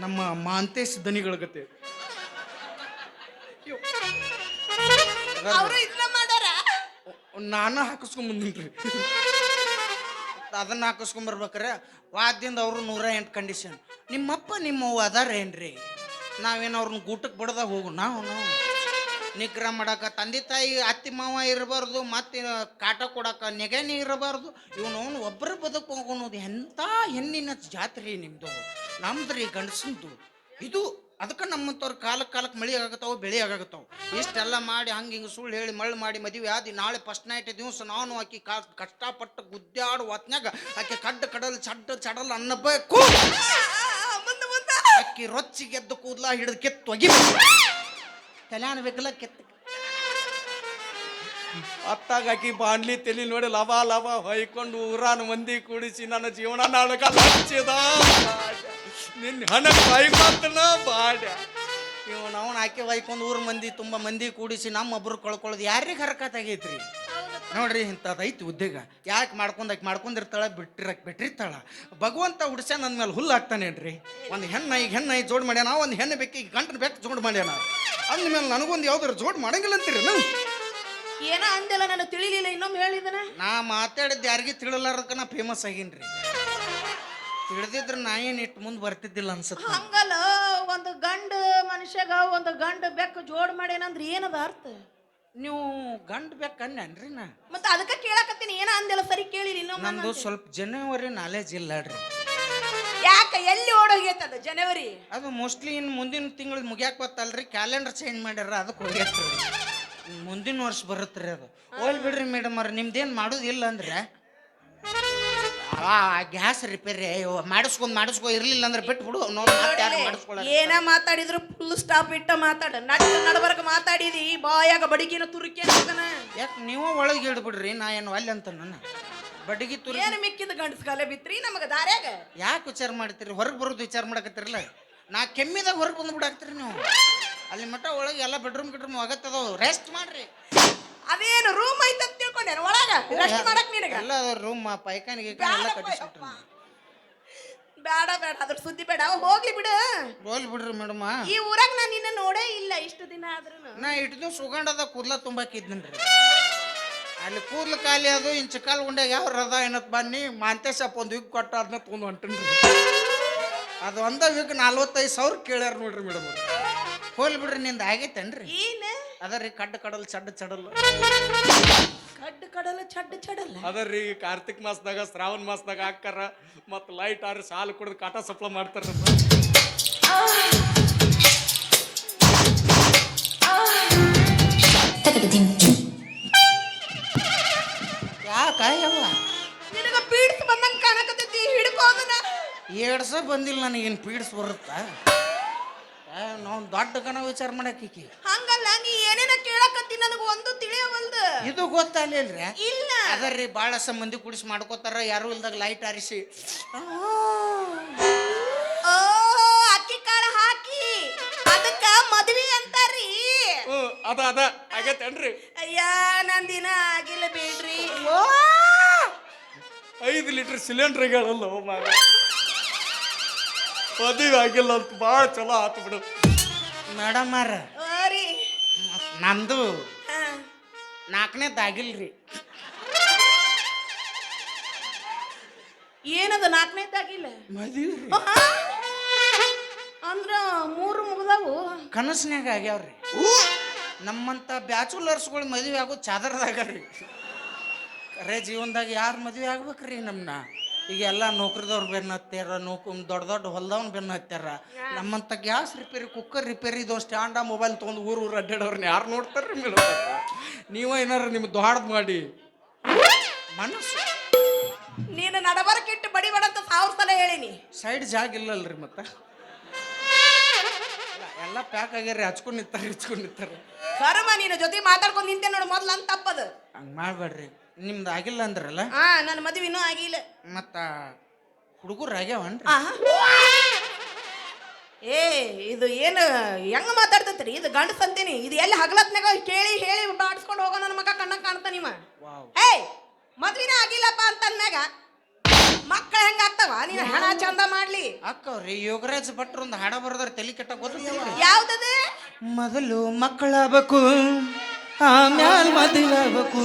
ನಮ್ಮ ಮಾಂತೇಶ್ ದನಿಗಳ ಗತೆ ಅವರು ಇದನ್ನ ಮಾಡಾರ. ನಾನು ಹಾಕಿಸ್ಕೊಂಬಂದಿನ್ರಿ. ಅದನ್ನ ಹಾಕಿಸ್ಕೊಂಬರ್ಬೇಕ್ರೆ ವಾದ್ಯದಿಂದ ಅವರು 108 ಕಂಡೀಷನ್. ನಿಮ್ಮಪ್ಪ ನಿಮ್ಮವ್ವ ಅದಾರ ಏನ್ರಿ? ನಾವೇನು ಅವ್ರನ್ನ ಗೂಟಕ್ಕೆ ಬಿಡದಾಗ ಹೋಗು. ನಾವು ನಿಗ್ರಹ ಮಾಡಾಕ ತಂದೆ ತಾಯಿ ಅತ್ತಿ ಮಾವ ಇರಬಾರ್ದು, ಮತ್ತೆ ಕಾಟ ಕೊಡಾಕ ನೆಗೆನೇ ಇರಬಾರ್ದು. ಇವನು ಒಬ್ಬರ ಬದುಕು ಹೋಗೋದು ಎಂಥ ಹೆಣ್ಣಿನ ಜಾತ್ರೆ ನಿಮ್ದು. ನಮ್ದ್ರಿ ಗಂಡಸಂದು ಇದು. ಅದಕ್ಕೆ ನಮ್ಮಂಥವ್ರು ಕಾಲಕ್ಕೆ ಮಳೆ ಆಗತ್ತಾವ, ಬೆಳೆ ಆಗತ್ತಾವ. ಇಷ್ಟೆಲ್ಲ ಮಾಡಿ ಹಂಗೆ ಸುಳ್ಳು ಹೇಳಿ ಮಳ್ಳು ಮಾಡಿ ಮದುವೆ ಆದಿ ನಾಳೆ ಫಸ್ಟ್ ನೈಟ್ ದಿವಸ ನಾನು ಆಕಿ ಕಷ್ಟಪಟ್ಟು ಗುದ್ದಾಡು ಹೊತ್ನ್ಯಾಗ ಆಕೆ ಕಡಲ್ ಚಡಲ್ ಅನ್ನಬೇಕು. ಅಕ್ಕಿ ರೊಚ್ಚಿ ಗೆದ್ದು ಕೂದ್ಲ ಹಿಡಿದು ಕೆತ್ತು ಒಗಿಬೇಕು. ತಲೆಯಾನ ಬೇಕಲ್ಲ ಕೆತ್ತ ಅತ್ತಾಗ ಆಕಿ ಬಾಣ್ಲಿ ತಲೆ ನೋಡಿ ಲವ ಹೊಯ್ಕೊಂಡು ಊರಾನ ಮಂದಿ ಕೂಡಿಸಿ ನನ್ನ ಜೀವನ ನಾಳಕ ಲಕ್ಷದ ನಿನ್ನ ಹಣ ಹೊಯ್ಕೊಂತನ ಬಾಡ. ನೀವು ನಾವು ಆಕೆ ಹೊಯ್ಕೊಂಡು ಊರ್ ಮಂದಿ ತುಂಬ ಮಂದಿ ಕೂಡಿಸಿ ನಮ್ಮೊಬ್ರು ಕಳ್ಕೊಳ್ಳೋದು ಯಾರಿಗೆ ಹರಕತ್ತಾಗೈತ್ರಿ? ನೋಡ್ರಿ ಇಂಥದ್ದೈತಿ ಉದ್ಯೋಗ. ಯಾಕೆ ಮಾಡ್ಕೊಂಡಿರ್ತಾಳ, ಬಿಟ್ಟಿರ್ತಾಳ. ಭಗವಂತ ಹುಡ್ಸ್ಯಾನ ನನ್ನ ಮೇಲೆ ಹುಲ್ಲು ಹಾಕ್ತಾನೇನ್ರಿ? ಒಂದು ಹೆಣ್ಣೈ ಜೋಡ್ ಮಾಡ್ಯಾನ, ಒಂದು ಹೆಣ್ಣು ಬೇಕು, ಈಗ ಗಂಟು ಬೇಕು ಜೋಡ್ ಮಾಡ್ಯಾನ. ಅಂದ್ಮೇಲೆ ನನಗೊಂದು ಯಾವ್ದಾರು ಜೋಡ್ ಮಾಡಂಗಿಲ್ಲ ಅಂತೀರಿ ನಾವು? ಏನೋ ಅಂದೆಲ್ಲ ನಾನು ತಿಳಿಲಿಲ್ಲ, ಇನ್ನೊಮ್ಮೆ ಹೇಳಿದನ. ನಾ ಮಾತಾಡಿದ್ದು ಯಾರಿಗೆ ತಿಳಿಲಾರದಕ್ಕ ನಾ ಫೇಮಸ್ ಆಗೀನ್ರಿ. ತಿಳಿದಿದ್ರೆ ನಾ ಏನು ಇಟ್ಟು ಮುಂದೆ ಬರ್ತಿದ್ದಿಲ್ಲ ಅನ್ಸುತ್ತೆ. ಹಂಗಲ್ಲ, ಒಂದು ಗಂಡು ಮನುಷ್ಯಗ ಒಂದು ಗಂಡು ಬೆಕ್ಕು ಜೋಡ್ ಮಾಡ್ಯಾನಂದ್ರೆ ಏನದ ಅರ್ಥ? ನೀವು ಗಂಡು ಬೇಕನ್ನೇನ್ರಿ? ನಾ ಮತ್ತೆ ಅದಕ್ಕೆ ಕೇಳಕತ್ತೀನಿ. ಏನೋ ಅಂದೆಲ್ಲ ಸರಿ ಕೇಳಿರಿ ಇನ್ನೊಮ್ಮೆ. ನಂದು ಸ್ವಲ್ಪ ಜನವರಿ ನಾಲೆಜ್ ಇಲ್ಲ ರೀ. ಯಾಕೆ ಎಲ್ಲಿ ಓಡೋಗೈತದ ಜನವರಿ? ಅದು ಮೋಸ್ಟ್ಲಿ ಇನ್ನು ಮುಂದಿನ ತಿಂಗಳು ಮುಗ್ಯಾಕ ಬತ್ತಲ್ರಿ, ಕ್ಯಾಲೆಂಡರ್ ಚೇಂಜ್ ಮಾಡ್ಯಾರ, ಅದಕ್ಕೆ ಹೋಗ್ಯತ್ರಿ. ಮುಂದಿನ ವರ್ಷ ಬರುತ್ತ್ರಿ ಅದು. ಹೋಲ್ ಬಿಡ್ರಿ ಮೇಡಮ್ ಅವ್ರ, ನಿಮ್ದೇನು ಮಾಡೋದಿಲ್ಲ ಅಂದ್ರೆ ಗ್ಯಾಸ್ ರಿಪೇರಿ ಮಾಡಿಸ್ಕೊ ಇರ್ಲಿಲ್ಲ ಅಂದ್ರೆ ಬಿಟ್ಟು ಬಿಡು. ಏನ ಮಾತಾಡಿದ್ರು ಫುಲ್ ಸ್ಟಾಪ್ ಇಟ್ಟ ಮಾತಾಡ. ನಡಬರ್ಕ ಮಾತಾಡಿದಿ ಬಾಯಾಗ ಬಡಿಗಿನ ತುರುಕಿ ಅಂತದನ. ಯಾಕೆ ನೀವು ಒಳಗೆ ಇಡ್ಬಿಡ್ರಿ, ನಾ ಏನು ಅಲ್ಲಿ ಅಂತ ನನ್ನ ಬಡಿಗಿ ತುರುಕಿ. ಏನು ಮಿಕ್ಕಿದ ಗಂಡಸ್ಕಾಲೆ ಬಿತ್ರಿ ನಮಗ ದಾರ್ಯಾಗ. ಯಾಕೆ ವಿಚಾರ ಮಾಡ್ತೀರಿ? ಹೊರಗೆ ಬರೋದು ವಿಚಾರ ಮಾಡಕತ್ತಿರಲ್ಲ. ನಾ ಕೆಮ್ಮಿದಾಗ ಹೊರಗೆ ಬಂದು ಬಿಡಾಕ್ತೀರಿ ನೀವು. ಅಲ್ಲಿ ಮಟ್ಟ ಒಳಗೆ ಎಲ್ಲ ಬೆಡ್ರೂಮ್ ಆಗತ್ತದವು. ರೆಸ್ಟ್ ಮಾಡ್ರಿ. ಅದೇನು ರೂಮ್ ಐತ ಅಂತ ತಿಳ್ಕೊಂಡೇನು ಒಳಗ ರೆಸ್ಟ್ ಮಾಡಕ್ ನಿನಗ? ಎಲ್ಲ ರೂಮ್ ಪೈಖಾನಿಗೆ ಎಲ್ಲ ಕಟ್ಟಿಸ್ಬಿಟ್ರಿ. ಬೇಡ ಅದ್ರ ಸುದ್ದಿ ಬೇಡ, ಹೋಗ್ಲಿ ಬಿಡು. ಹೋಗ್ಲಿ ಬಿಡ್ರಿ ಮೇಡಮ್. ಈ ಊರಾಗ ನಾನು ನಿನ್ನ ನೋಡೇ ಇಲ್ಲ ಇಷ್ಟು ದಿನ ಆದ್ರೂ. ನಾ ಇಟ್ಟು ದಿವ್ಸ ಸುಗಂಡದ ಕೂದ್ಲ ತುಂಬಾಕಿದ್ನನ್ರಿ. ಅಲ್ಲಿ ಕೂದ್ಲು ಖಾಲಿ ಅದು ಇಂಚ ಕಾಲು ಗುಂಡ್ಯಾಗ ಯಾವ ರದ ಏನತ್ ಬನ್ನಿ ಮಾಂತೇಶಪ್ಪ ಒಂದು ವಿಗ್ ಕೊಟ್ಟ ಅದನ್ನ ತೊಗೊಂಡು ಹೊಂಟನ್ರಿ. ಅದು ಒಂದ ವಿಗ್ 45,000 ಕೇಳ್ಯಾರ ನೋಡ್ರಿ ಮೇಡಮ್. ಹೋಗ್ಲಿ ಬಿಡ್ರಿ, ನಿಂದ ಆಗೈತೇನ್ರಿ? ಏನ ಅದರಿ ಕಡಲ್ ಚಡ್ಡ ಚಡಲ್ ಚಡಲ್ಲ ಅದರಿ ಕಾರ್ತಿಕ್ ಮಾಸದಾಗ ಶ್ರಾವಣ ಮಾಸದಾಗ ಹಾಕ್ತಾರ. ಮತ್ ಲೈಟ್ ಆರಿ ಸಾಲು ಕುಡಿದು ಕಾಟ ಸಪ್ಲ ಮಾಡ್ತಾರ. ಯಾಕ ಹೋದನ ಏಡ್ಸ ಬಂದಿಲ್ಲ ನನಗೇನು ಪೀಡ್ಸ್ ಬರುತ್ತಾ ನಾವು ದೊಡ್ಡ ಕಣ ವಿಚಾರ ಮಾಡಕ್ಕೀಕಿ ಹಂಗಲ್ಲ ನೀ ಏನೇನ ಕೇಳಕತ್ತಿ ನನಗೆ ಒಂದು ತಿಳಿಯವಲ್ದು ಇದು ಗೊತ್ತಾಗ್ಲಿಲ್ರಿ ಇಲ್ಲ ಅದರ್ರಿ ಭಾಳ ಮಂದಿ ಕುಡಿಸಿ ಮಾಡ್ಕೋತಾರ ಯಾರು ಇಲ್ದಾಗ ಲೈಟ್ ಆರಿಸಿ ಓ ಅಕ್ಕಿ ಕಾಳ ಹಾಕಿ ಅದಕ್ಕ ಮದ್ವಿ ಅಂತಾರ್ರಿ ಅದ ಆಗತ್ತೇನ್ರಿ ಅಯ್ಯ ನನ್ ದಿನ ಆಗಿಲ್ಲ ಬಿಡ್ರಿ 5 ಲೀಟರ್ ಸಿಲಿಂಡರ್ಗಳಲ್ಲ ಮಾರ ಮದುವೆ ಆಗಿಲ್ಲ ಅಂತ ಭಾಳ ಚಲೋ ಆತು ಬಿಡು ಮೇಡಮ್ ಅವ್ರ ರೀ ನಂದು 4ನೇದಾಗಿಲ್ರಿ ಏನದು 4ನೇದಾಗಿಲ್ಲ ಮದುವೆ ಅಂದ್ರ 3 ಮುಗ್ದಾವು ಕನಸ್ನ್ಯಾಗ ಆಗ್ಯಾವ್ರಿ ನಮ್ಮಂತ ಬ್ಯಾಚುಲರ್ಸ್ಗಳು ಮದುವೆ ಆಗೋ ಚಾದರ್ದಾಗ್ರಿ ಕರೆ ಜೀವನದಾಗ ಯಾರು ಮದುವೆ ಆಗ್ಬೇಕ್ರಿ ನಮ್ಮನ್ನ ಈಗ ಎಲ್ಲ ನೌಕರಿದವ್ರು ಬೆನ್ನ ಹತ್ಯಾರ ದೊಡ್ಡ ದೊಡ್ಡ ಹೊಲ್ದವ್ನ ಬೆನ್ನ ಹತ್ಯಾರ ನಮ್ಮಂತ ಗ್ಯಾಸ್ ರಿಪೇರಿ ಕುಕ್ಕರ್ ರಿಪೇರಿ ಇದು ಸ್ಟ್ಯಾಂಡ ಮೊಬೈಲ್ ತೊಗೊಂಡು ಊರು ಅಡ್ಡಾಡೋರ್ನ ಯಾರು ನೋಡ್ತಾರ್ರಿ ಮೇಡಮ್ ನೀವ ಏನಾರ ನಿಮ್ಗೆ ದೊಡ್ಡದು ಮಾಡಿ ಮನಸ್ಸು ನೀನು ನಡಬರ್ಕಿಟ್ಟು ಬಡಿಬೇಡ ಅಂತ 1000 ಸಲ ಹೇಳಿನಿ ಸೈಡ್ ಜಾಗ ಇಲ್ಲಲ್ರಿ ಮತ್ತೆ ಎಲ್ಲ ಪ್ಯಾಕ್ ಆಗ್ಯಾರಿ ಹಚ್ಕೊಂಡು ನಿಂತಾರೆ ಕರ್ಮ ನೀನು ಜೊತೆ ಮಾತಾಡ್ಕೊಂಡು ನಿಂತೆ ನೋಡು ಮೊದ್ಲು ಅಂತ ತಪ್ಪದು ಹಂಗೆ ಮಾಡ್ಬೇಡ್ರಿ ನಿಮ್ದು ಆಗಿಲ್ಲ ಅಂದ್ರಲ್ಲ ನನ್ನ ಮದುವೆ ಇನ್ನೂ ಆಗಿಲ್ಲ ಮತ್ತ ಹುಡುಗರು ಆಗ್ಯಾವನ್ರಿ ಏ ಇದು ಏನು ಹೆಂಗ ಮಾತಾಡ್ತೈತ್ರಿ ಇದು ಗಂಡಸ ಅಂತೀನಿ ಇದು ಎಲ್ಲಿ ಹಗಲತ್ನಾಗ ಕೇಳಿ ಹೇಳಿ ಬಾಡ್ಸ್ಕೊಂಡು ಹೋಗೋ ನನ್ನ ಮಗ ಕಣ್ಣ ಕಾಣ್ತಾ ನಿಮ್ಮ ಏಯ್ ಮದ್ವಿನ ಆಗಿಲ್ಲಪ್ಪ ಅಂತಂದ್ಮ್ಯಾಗ ಮಕ್ಕಳ ಹೆಂಗ ಆಗ್ತಾವ ನೀನು ಹಣ ಚಂದ ಮಾಡ್ಲಿ ಅಕ್ಕವ್ರಿ ಯೋಗರಾಜ್ ಭಟ್ರು ಒಂದು ಹಾಡ ಬರೋದ್ರ ತಲೆ ಕೆಟ್ಟ ಗೊತ್ತಿಲ್ಲ ಯಾವ್ದದ ಮೊದಲು ಮಕ್ಕಳಾಗಬೇಕು ಆಮ್ಯಾಲ್ ಮದುವೆ ಆಗ್ಬೇಕು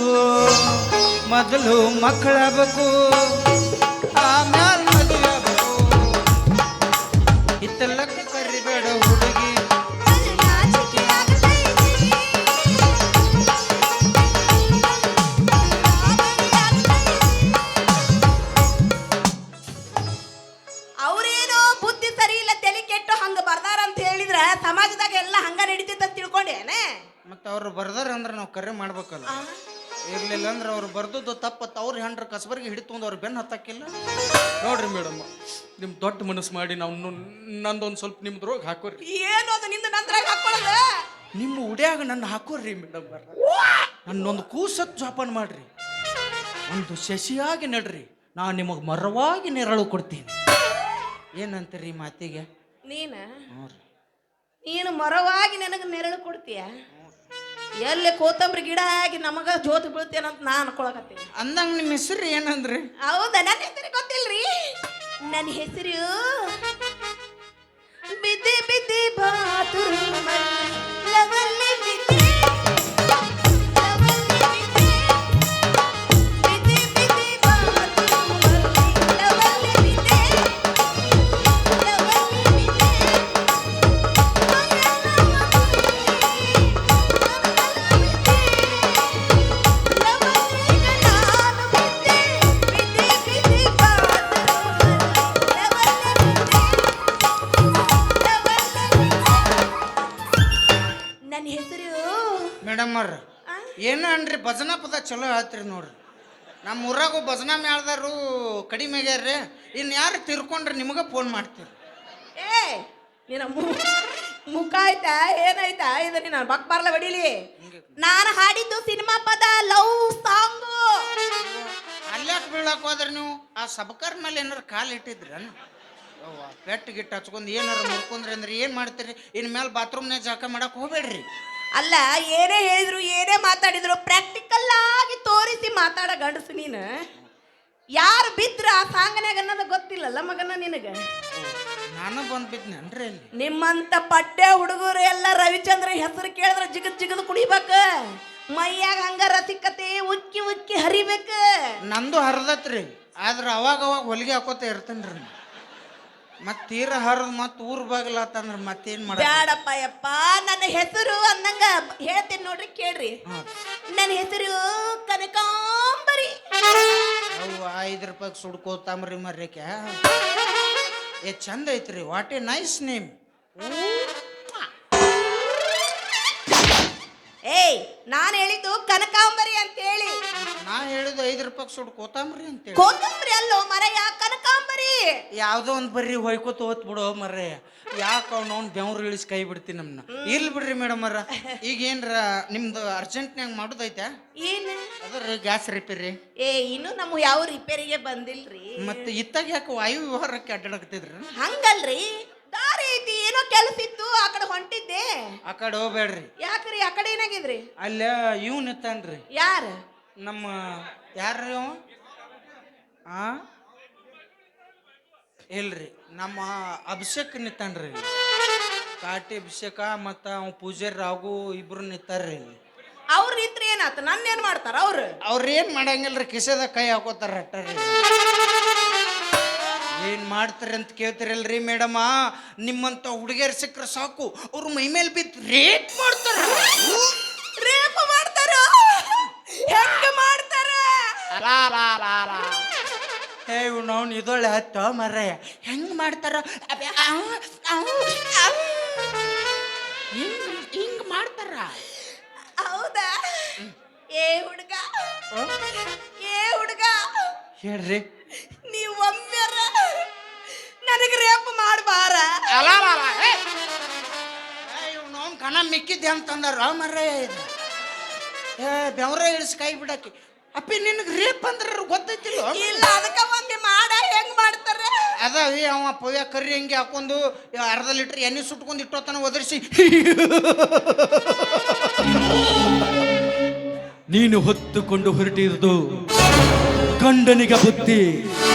ಮೊದಲು ಮಕ್ಕಳಾಗಬೇಕು ಆಮ್ಯಾಲ್ ಮದುವೆ ಆಗ್ಬೇಕು ಇತ್ತಲ್ಲಕ್ಕ ಕರಿಬೇಡ ಹುಡುಗಿ ಅವ್ರೇನೋ ಬುದ್ಧಿ ಸರಿ ಇಲ್ಲ ತಲೆ ಕೆಟ್ಟು ಹಂಗ ಬರ್ದಾರ ಅಂತ ಹೇಳಿದ್ರ ಸಮಾಜದಾಗ ಎಲ್ಲ ಹಂಗ ನಡೀತೈತೆ ಅಂತ ತಿಳ್ಕೊಂಡೇನೆ ಮತ್ತೆ ಅವ್ರು ಬರ್ದಾರ ಅಂದ್ರೆ ನಾವು ಕರೆ ಮಾಡ್ಬೇಕಲ್ಲ ಇರ್ಲಿಲ್ಲ ಅಂದ್ರೆ ಅವ್ರು ಬರ್ದದ್ದು ತಪ್ಪತ್ತು ಅವ್ರ ಹೆಂಡ್ರ ಕಸಬರ್ಗೆ ಹಿಡಿತುಕೊಂಡು ಅವ್ರು ಬೆನ್ನು ಹತ್ತಕ್ಕಿಲ್ಲ ನೋಡ್ರಿ ಮೇಡಮ್ ನಿಮ್ ದೊಡ್ಡ ಮನಸ್ಸು ಮಾಡಿ ನಾವು ನಂದೊಂದು ಸ್ವಲ್ಪ ನಿಮ್ದ್ರೋಗ ಹಾಕೋರಿ ಏನು ಅದು ನಿಂದ ನಂತರ ಹಾಕೊಳ್ಳೋದು ನಿಮ್ಮ ಉಡ್ಯಾಗ ನನ್ನ ಹಾಕೋರಿ ಮೇಡಮ್ ನನ್ನೊಂದು ಕೂಸತ್ ಜೋಪಾನ ಮಾಡ್ರಿ ಒಂದು ಶಶಿಯಾಗಿ ನಡ್ರಿ ನಾನು ನಿಮಗೆ ಮರವಾಗಿ ನೆರಳು ಕೊಡ್ತೀನಿ ಏನಂತೀರಿ ಮಾತಿಗೆ ನೀನು ಮರವಾಗಿ ನನಗೆ ನೆರಳು ಕೊಡ್ತೀಯ ಎಲ್ಲಿ ಕೋತಂಬರಿ ಗಿಡ ಆಗಿ ನಮಗ ಜೋತ್ ಬೀಳ್ತೇನಂತ ನಾ ಅನ್ಕೊಳಕತ್ತೀನಿ ಅಂದಂಗ ನಿಮ್ಮ ಹೆಸರು ಏನಂದ್ರಿ ಹೌದಾ ನನ್ನ ಹೆಸರು ಗೊತ್ತಿಲ್ರಿ ನನ್ನ ಹೆಸರು ಬಿದ್ದಿ ಬಿದ್ದಿ ಬಾತುರು ಲವಲ್ಲಿ ಬಿದ್ದಿ ಮೇಡಮ್ ಅವ್ರ ಏನು ಅನ್ರಿ ಭಜನಾ ಪದ ಚಲೋ ಹೇಳ್ತೀರಿ ನೋಡ್ರಿ ನಮ್ಮ ಊರಾಗ ಭಜನಾ ಮೇಳ್ದಾರು ಕಡಿಮೆ ಆಗ್ಯಾರ್ರಿ ಇನ್ನು ಯಾರು ತಿರ್ಕೊಂಡ್ರೆ ನಿಮಗೆ ಫೋನ್ ಮಾಡ್ತೀರಿ ಏ ನಿನ್ನ ಮುಖ ಆಯ್ತಾ ಏನಾಯ್ತಾ ಇದು ನಿನ್ನ ಬಕ್ಬಾರ್ಲ ಹೊಡಿಲಿ ನಾನು ಹಾಡಿದ್ದು ಸಿನಿಮಾ ಪದ ಲವ್ ಸಾಂಗು ಅಲ್ಯಾಕೆ ಬೀಳಕ್ಕೆ ಹೋದ್ರಿ ನೀವು ಆ ಸಬಕರ್ ಮೇಲೆ ಏನಾರು ಕಾಲು ಇಟ್ಟಿದ್ರಿ ಪೆಟ್ಟು ಗಿಟ್ಟು ಹಚ್ಕೊಂಡು ಏನಾರು ಮುರ್ಕೊಂಡ್ರಿ ಅಂದ್ರೆ ಏನು ಮಾಡ್ತೀರಿ ಇನ್ನು ಮೇಲೆ ಬಾತ್ರೂಮ್ನಾಗ ಜಾಕ ಮಾಡಕ್ಕೆ ಹೋಗ್ಬೇಡ್ರಿ ಅಲ್ಲ ಏನೇ ಹೇಳಿದ್ರು ಏನೇ ಮಾತಾಡಿದ್ರು ಪ್ರಾಕ್ಟಿಕಲ್ ಆಗಿ ತೋರಿಸಿ ಮಾತಾಡ ಗಂಡಸು ನೀನು ಯಾರು ಬಿದ್ರ ಆ ಸಾಂಗನ್ಯಾಗ ಅನ್ನೋದು ಗೊತ್ತಿಲ್ಲಲ್ಲ ಮಗನ ನಿನಗೆ ನಾನು ಬಂದು ಬಿದ್ನೇನ್ರಿ ಅಲ್ಲಿ ನಿಮ್ಮಂತ ಪಡ್ಡೆ ಹುಡುಗರು ಎಲ್ಲ ರವಿಚಂದ್ರ ಹೆಸರು ಕೇಳಿದ್ರೆ ಜಿಗದ್ ಜಿಗದ್ ಕುಡಿಬೇಕು ಮೈಯಾಗ ಹಂಗ ರಸಿಕತೆ ಉಕ್ಕಿ ಉಕ್ಕಿ ಹರಿಬೇಕು ನಂದು ಹರಿದತ್ರಿ ಆದ್ರೆ ಅವಾಗ ಹೊಲಿಗೆ ಹಾಕೋತ ಇರ್ತೇನ್ರಿ ಮತ್ತೆ ತೀರ ಹರಿದ್ ಮತ್ತೆ ಊರ್ ಬಾಗಿಲತ್ತಂದ್ರ ಮತ್ತೇನ್ ಮಾಡ ಬ್ಯಾಡಪ್ಪ ಯಪ್ಪ ನನ್ನ ಹೆಸರು ಅಂದಂಗ ಹೇಳ್ತೀನಿ ನೋಡ್ರಿ ಕೇಳ್ರಿ ನನ್ನ ಹೆಸರು ಕನಕಾಂಬರಿ ಅವು 5 ರೂಪಾಯಿ ಸುಡ್ಕೋತಾಮ್ರಿ ಮರ್ಯಾಕೆ ಏ ಚಂದ ಐತ್ರಿ ವಾಟ್ ಎ ನೈಸ್ ನೇಮ್ ಏಯ್ ನಾನು ಹೇಳಿದ್ದು ಕನಕಾಂಬರಿ ಅಂತ ಹೇಳಿ. ನಾ ಹೇಳಿದ್ದು 5 ರೂಪಾಯಿ ಸುಡ್ ಕೋತಂಬರಿ ಅಂತೇಳಿ. ಕೋತಂಬರಿ ಅಲ್ಲೋ ಮರಯ್ಯ, ಕನಕಾಂಬರಿ. ಯಾವುದೋ ಒಂದು ಬರ್ರಿ ಹೊಯ್ಕೋತ ಹೋತ್ ಬಿಡೋ ಮರ್ರೆ. ಯಾಕೆ ಅವ್ನು ಬೆವ್ರು ಇಳಿಸಿ ಕೈ ಬಿಡ್ತೀನಿ ನಮ್ಮನ್ನ. ಇರ್ಲಿ ಬಿಡ್ರಿ ಮೇಡಮ್ ಅವ್ರ, ಈಗ ಏನ್ರ ನಿಮ್ದು ಅರ್ಜೆಂಟ್ನಾಗ ಮಾಡೋದೈತೆ? ಏನ್ ಅದ್ರ ಗ್ಯಾಸ್ ರಿಪೇರಿ. ಇನ್ನು ನಮ್ಮ ಯಾವ ರಿಪೇರಿಗೆ ಬಂದಿಲ್ರಿ. ಮತ್ತೆ ಇತ್ತಾಗ ಯಾಕೆ ವಾಯು ವಿಹಾರಕ್ಕೆ ಅಡ್ಡಾಡಕತ್ತಿದ್ರ? ಹಂಗಲ್ರಿ, ದಾರಿ ಐತಿ, ಏನೋ ಕೆಲಸ ಇತ್ತು, ಆ ಕಡೆ ಹೊಂಟಿದ್ದೆ. ಆ ಕಡೆ ಹೋಗ್ಬೇಡ್ರಿ. ಯಾಕ್ರಿ ಆ ಕಡೆ ಏನಾಗಿದ್ರಿ? ಅಲ್ಲ ಇವ್ ನಿಂತಾನ್ರಿ. ಯಾರ? ನಮ್ಮ ಯಾರ್ರಿ ಅವ? ಆ ಇಲ್ರಿ, ನಮ್ಮ ಅಭಿಷೇಕ್ ನಿಂತಾನ್ರಿ. ಕಾಟಿ ಅಭಿಷೇಕ ಮತ್ತ ಅವ ಪೂಜಾರಿ ರಾಘು ಇಬ್ರು ನಿಂತಾರ್ರಿ ಇಲ್ಲಿ. ಅವ್ರ ಇದ್ರೆ ಏನಾತ? ನನ್ನೇನ್ ಮಾಡ್ತಾರ ಅವ್ರು? ಅವ್ರೇನ್ ಮಾಡಂಗಿಲ್ರಿ, ಕಿಸೆದಾಗ ಕೈ ಹಾಕೋತಾರ ಅಟ್ಟಾರಿ. ಏನ್ ಮಾಡ್ತಾರ ಅಂತ ಕೇಳ್ತಿರಲ್ರಿ ಮೇಡಮ. ನಿಮ್ಮಂತ ಹುಡುಗಿಯರ್ ಸಿಕ್ಕ್ರ ಸಾಕು, ಅವ್ರ ಮೈ ಮೇಲೆ ಬಿದ್ದು ರೇಪ್ ಮಾಡ್ತಾರ. ರೇಪ್ ಮಾಡ್ತಾರ? ಹೆಂಗ ಮಾಡ್ತಾರ? ಇವ್ನು ಇದೊಳ್ಳೆ ಹತ್ತ ಮರ್ರೆ. ಹೆಂಗ್ ಮಾಡ್ತಾರ? ಹಿಂಗ್ ಮಾಡ್ತಾರ. ಹೌದಾ? ಏ ಹುಡುಗ, ಹೇಳ್ರಿ. ನೀವ್ ಒಮ್ಮೆರ ನನಗೆ ರೇಪ್ ಮಾಡ್ಬಾರ. ಇವ್ನು ಕಣ ಮಿಕ್ಕಿದ್ದೆ ಅಂತಂದಾರ ಮರ್ರೆ. ಬೆವ್ರ ಇಳಿಸಿ ಕೈ ಬಿಡಾಕಿ. ಅಪ್ಪಿ ನಿನಗೆ ರೇಪ್ ಅಂದ್ರೆ ಗೊತ್ತೈತಿಲ್ಲ? ಇಲ್ಲ, ಅದಕ್ಕ ಒಮ್ಮೆ ಮಾಡ. ಹೆಂಗ್ ಮಾಡ್ತಾರ? ಅದಾವಿ ಅವ ಪವ್ಯ ಕರ್ರಿ ಹಂಗೆ ಹಾಕೊಂಡು ಅರ್ಧ ಲೀಟರ್ ಎಣ್ಣೆ ಸುಟ್ಕೊಂಡು ಇಟ್ಟೋತನ ಒದರ್ಸಿ. ನೀನು ಹೊತ್ತುಕೊಂಡು ಹೊರಟಿರುವುದು ಗಂಡನಿಗೆ ಬುದ್ಧಿ,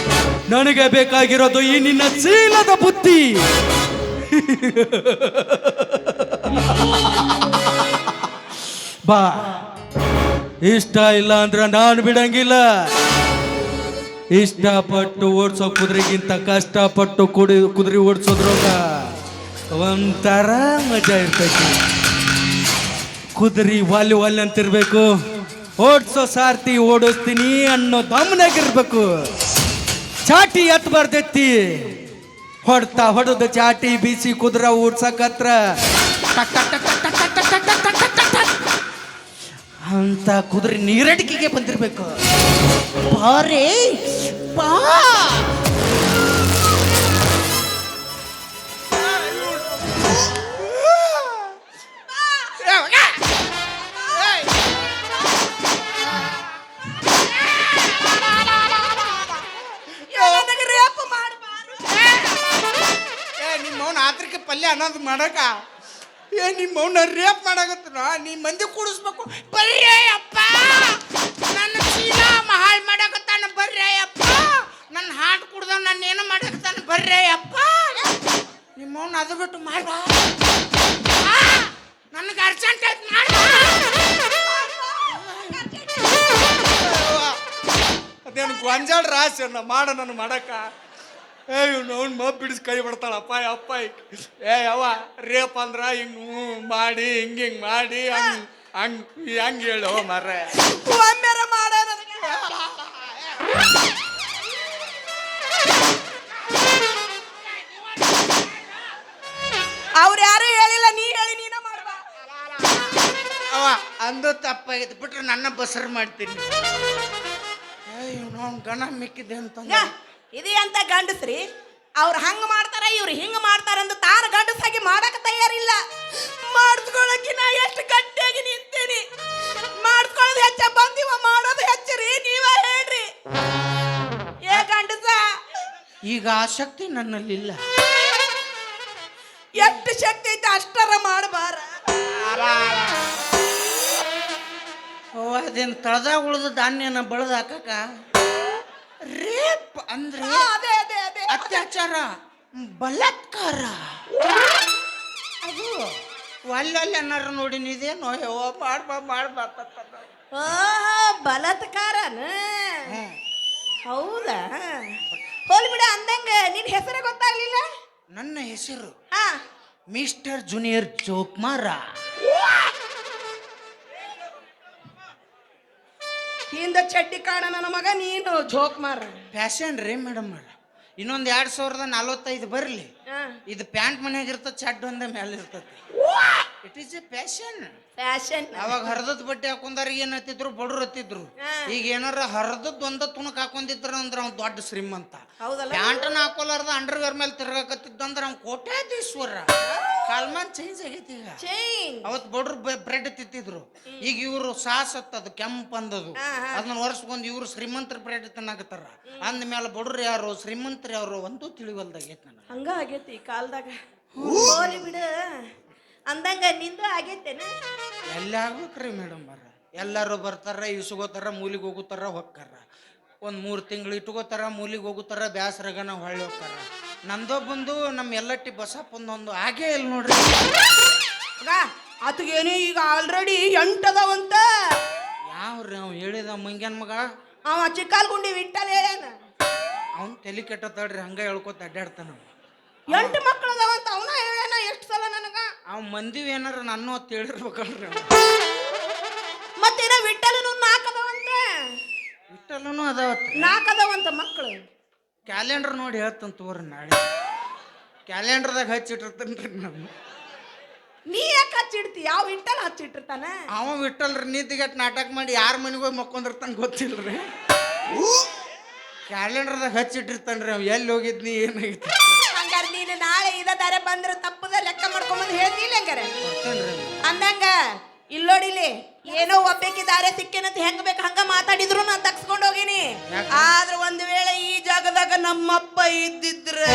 ನನಗೆ ಬೇಕಾಗಿರೋದು ಈ ನಿನ್ನ ಚೀಲದ ಬುದ್ಧಿ. ಬಾ, ಇಷ್ಟ ಇಲ್ಲ ಅಂದ್ರ ನಾನು ಬಿಡಂಗಿಲ್ಲ. ಇಷ್ಟಪಟ್ಟು ಓಡಿಸೋ ಕುದುರೆಗಿಂತ ಕಷ್ಟಪಟ್ಟು ಕುದುರೆ ಓಡಿಸೋದ್ರಾಗ ಒಂಥರ ಮಜಾ ಇರ್ತೈತಿ. ಕುದುರೆ ವಾಲಿ ವಾಲಿ ಅಂತಿರ್ಬೇಕು, ಓಡಿಸೋ ಸಾರ್ತಿ ಓಡಿಸ್ತೀನಿ ಅನ್ನೋ ದಮ್ನಾಗಿರ್ಬೇಕು. ಚಾಟಿ ಎತ್ ಬರ್ದೈತಿ, ಹೊಡೆದು ಚಾಟಿ ಬೀಸಿ ಕುದುರೆ ಓಡ್ಸಕತ್ರ ಅಂತ ಕುದುರೆ ನೀರಡಿಕೆಗೆ ಬಂದಿರ್ಬೇಕು. ಬಾರೇ ಬಾ. ನನಗೆ ರೇಪ್ ಮಾಡ್ಬಾರ. ನಿಮ್ಮವ್ನ ಆತ್ರಿಕೆ ಪಲ್ಯ ಅನ್ನೋದು ಮಾಡಕ. ನಿಮ್ಮವ್ನ ರೇಪ್ ಮಾಡಕತ್ತ. ನೀ ಮಂದಿ ಕೂಡಿಸ್ಬೇಕು. ಬರ್ರೇ ಅಪ್ಪ, ನನ್ನ ಚೀಲ ಹಾಳು ಮಾಡಕತ್ತಾನ. ಬರ್ರೇ ಅಪ್ಪ, ನನ್ನ ಹಾಡು ಕುಡ್ದವ್ ನನ್ನ ಏನು ಮಾಡಕತ್ತಾನ. ಬರ್ರೇ ಅಪ್ಪ. ನಿಮ್ಮವ್ನ ಅದು ಬಿಟ್ಟು ಮಾಡ್ಬಾ. ನನಗೆ ಅರ್ಜೆಂಟ್ ಆಯ್ತು, ಮಾಡ್ಬಾ. ಅದೇನು ಗೊಂಜಾಳ ರಾಶಿ ಮಾಡ ನಾನು ಮಾಡಕ. ಅವ್ನು ಮಬ್ ಬಿಡಿಸಿ ಕೈ ಬಿಡ್ತಾಳಪ್ಪ ಅಪ್ಪ. ಯಾವ ರೇಪ್ ಅಂದ್ರ ಹಿಂಗ್ ಮಾಡಿ ಹಿಂಗ್ ಮಾಡಿ ಹಂಗ್ ಹೇಳು ಮರ್ರೆ. ಒಮ್ಮೆರ ಮಾಡ ನನಗೆ. ಅವ್ರು ಯಾರು ಹೇಳಿಲ್ಲ, ನೀ ಹೇಳಿ ನೀನ ಮಾಡ್ಬಾ. ಅವ ಅಂದು ತಪ್ಪಾಗಿತ್ತು ಬಿಟ್ರೆ ನನ್ನ ಬಸರು ಮಾಡ್ತೀನಿ. ನಾವು ಗಣ ಮಿಕ್ಕಿದೆ ಅಂತ ಇದು ಅಂತ ಗಂಡಸ್ರಿ. ಅವ್ರು ಹಂಗ ಮಾಡ್ತಾರ, ಇವ್ರು ಹಿಂಗ ಮಾಡ್ತಾರ ಅಂತ ತಾನು ಗಂಡಸಾಗಿ ಮಾಡಕ್ ತಯಾರಿಲ್ಲ. ಮಾಡಿಸ್ಕೊಳಕ್ಕೆ ನಾ ಎಷ್ಟು ಗಟ್ಟಿಯಾಗಿ ನಿಂತೇನಿ. ಮಾಡಿಸ್ಕೊಳ್ಳೋದು ಹೆಚ್ಚ, ಬಂದಿವ ಮಾಡೋದು ಹೆಚ್ಚರಿ. ನೀವ ಹೇಳ್ರಿ ಏ ಗಂಡಸ. ಈಗ ಆ ಶಕ್ತಿ ನನ್ನಲ್ಲಿಲ್ಲ. ಎಷ್ಟು ಶಕ್ತಿ ಐತೆ ಅಷ್ಟರ ಮಾಡಬಾರ. ಅದೇನು ತಳದಾಗ ಉಳಿದ ಧಾನ್ಯನ ಬಳದ ಹಾಕಕ. ರೇಪ್ ಅಂದ್ರೆ ಅದೇ ಅದೇ ಅದೇ ಅತ್ಯಾಚಾರ, ಬಲಾತ್ಕಾರ. ಅದು ಒಲ್ಲಲ್ಲಿ ಅನ್ನಾರ ನೋಡಿ ನೀದೇನೋ ಯವ್ವ ಮಾಡ್ಬಾ. ಬಲಾತ್ಕಾರನ? ಹೌದಾ? ಹೋಲ್ ಬಿಡ. ಅಂದಂಗ ನಿನ್ ಹೆಸರೇ ಗೊತ್ತಾಗ್ಲಿಲ್ಲ. ನನ್ನ ಹೆಸರು ಹಾ, ಮಿಸ್ಟರ್ ಜೂನಿಯರ್ ಜೋಕ್ಮಾರ. ಹಿಂದ ಚಡ್ಡಿ ಕಾಣ ನನ್ನ ಮಗ, ನೀನು ಜೋಕ್ ಮಾರ. ಫ್ಯಾಷನ್ ರೀ ಮೇಡಮ್. ಇನ್ನೊಂದು 2045 ಬರ್ಲಿ, ಹಾ. ಇದು ಪ್ಯಾಂಟ್ ಮನ್ಯಾಗ ಇರ್ತದ, ಚಡ್ಡ ಒಂದೇ ಮೇಲೆ ಇರ್ತತಿ. It is A passion. Fashion. ಅವಾಗ ಹರಿದದ್ ಬಟ್ಟೆ ಹಾಕೊಂಡಾರ ಏನ್ ಹತ್ತಿದ್ರು, ಬಡ್ರು ಹತ್ತಿದ್ರು. ಈಗ ಏನಾರ ಹರಿದದ್ ಒಂದ ತುಣಕ್ ಹಾಕೊಂಡಿದ್ರ ಅಂದ್ರ ಅವ್ನ್ ದೊಡ್ಡ ಶ್ರೀಮಂತ. ಹೌದಲ್ಲ? ಪ್ಯಾಂಟನ್ ಹಾಕೋಲಾರ್ದ ಅಂಡರ್ವೇರ್ ಮೇಲೆ ತಿರ್ಗಾಕತ್ತಿದ್ದಂದ್ರ ಅವ್ನ್ ಕೋಟ್ಯಾಧೀಶ್ವರ. ಕಾಲ್ಮಾನ್ ಚೇಂಜ್ ಆಗೈತಿ ಈಗ. ಚೇಂಜ್. ಅವತ್ ಬಡ್ರು ಬ್ರೆಡ್ ತಿತ್ತಿದ್ರು, ಈಗ ಇವ್ರು ಸಾಸ್ ಹತ್ತದು ಕೆಂಪಂದದು, ಅದನ್ನ ವರ್ಷಗೊಂದು ಇವ್ರು ಶ್ರೀಮಂತರ ಬ್ರೆಡ್ ತಿನ್ನಾಕತ್ತಾರ. ಅಂದ್ಮೇಲೆ ಬಡ್ರು ಯಾರು ಶ್ರೀಮಂತರು ಯಾರು ಒಂದು ತಿಳಿವಲ್ದಾಗೈತಿ ನನಗೆ. ಹಂಗ ಆಗೈತಿ ಕಾಲ್ದಾಗ. ಹೋಲಿ ಬಿಡ. ಅಂದಂಗ ನಿಂದು ಆಗೈತೇನ? ಎಲ್ಲ ಆಗ್ಬೇಕ್ರಿ ಮೇಡಮ್ ಬರ. ಎಲ್ಲರೂ ಬರ್ತಾರ, ಇಸ್ಕೋತಾರ, ಮೂಲಿಗೆ ಹೋಗುತ್ತಾರ, ಹೊಕ್ಕಾರ. ಒಂದು 3 ತಿಂಗಳು ಇಟ್ಕೋತಾರ, ಮೂಲಿಗೆ ಹೋಗುತ್ತಾರ, ಬ್ಯಾಸರಾಗನ ಹೊಳ್ಳಿ ಹೋಗ್ತಾರ. ನಂದೊಬ್ಬಂದು ನಮ್ಮ ಎಲ್ಲಟ್ಟಿ ಬಸಪ್ಪಂದೊಂದು ಆಗೇ ಇಲ್ಲ ನೋಡ್ರಿ. ಆತಗೇನು ಈಗ ಆಲ್ರೆಡಿ 8 ಅದಾವಂತ. ಯಾವ್ರಿ ಅವ್ ಹೇಳಿದ ಮಂಗ್ಯಾನ ಮಗ? ಅವ ಚಿಕ್ಕಾಲ್ಗುಂಡಿ ವಿಟ್ಟಲ್ ಹೇಳ್ಯಾನ. ಅವ್ನು ತಲೆ ಕೆಟ್ಟತಾಡ್ರಿ, ಹಂಗ ಹೇಳ್ಕೊತ ಅಡ್ಡಾಡ್ತಾನ. 8 ಮಕ್ಕಳು ಅದಾವಂತ ಅವನ ಹೇಳ್ಯಾನ. ಎಷ್ಟು ಸಲ ನನಗ ಅವ್ ಮಂದಿವ್ ಏನಾರ ನನ್ನ ಹೊತ್ತು ಹೇಳಿರ್ಬೇಕಲ್ರಿ. ಮತ್ತೇನ ವಿಟ್ಟಲನು 4 ಅದಾವಂತ. ಇಟ್ಟಲ್ಲೂ ಅದಾವತ್ರಿ. 4 ಅದಾವಂತ ಮಕ್ಕಳು. ಕ್ಯಾಲೆಂಡರ್ ನೋಡಿ ಹೇಳ್ತಾನ ತೋರಿ, ನಾಳೆ ಕ್ಯಾಲೆಂಡರ್ದಾಗ ಹಚ್ಚಿಟ್ಟಿರ್ತೇನ್ರಿ ನಾನು. ನೀ ಯಾಕೆ ಹಚ್ಚಿಡ್ತಿ? ಯಾವ ವಿಟ್ಟಲ್ ಹಚ್ಚಿಟ್ಟಿರ್ತಾನ? ಅವ ಬಿಟ್ಟಲ್ರಿ, ನೀತಿಗೆಟ್ ನಾಟಕ ಮಾಡಿ ಯಾರ ಮನೆಗೆ ಹೋಗಿ ಮಕ್ಕೊಂದಿರ್ತಾನ ಗೊತ್ತಿಲ್ರಿ. ಕ್ಯಾಲೆಂಡರ್ದಾಗ ಹಚ್ಚಿಟ್ಟಿರ್ತಾನ್ರಿ ಅವ್ ಎಲ್ಲಿ ಹೋಗಿದ್ನಿ ಏನಾಗಿತ್ತು. ಹಂಗಾರೆ ನೀನು ನಾಳೆ ಇದ ದಾರೆ ಬಂದ್ರೆ ತಪ್ಪದ ಲೆಕ್ಕ ಮಾಡ್ಕೊಂಬಂದು ಹೇಳ್ತಿಲ್ಲ ಹಂಗಾರೆ. ಅಂದಂಗ ಇಲ್ಲೋಡಿಲಿ ಏನೋ ಒಬ್ಬಾಕಿ ದಾರೆ ಸಿಕ್ಕೇನಂತ ಹೆಂಗ ಬೇಕು ಹಂಗ ಮಾತಾಡಿದ್ರು ನಾನು ತಗ್ಸ್ಕೊಂಡು ಹೋಗಿನಿ. ಆದ್ರೆ ಒಂದು ವೇಳೆ ಈ ಜಾಗದಾಗ ನಮ್ಮಪ್ಪ ಇದ್ದಿದ್ರೆ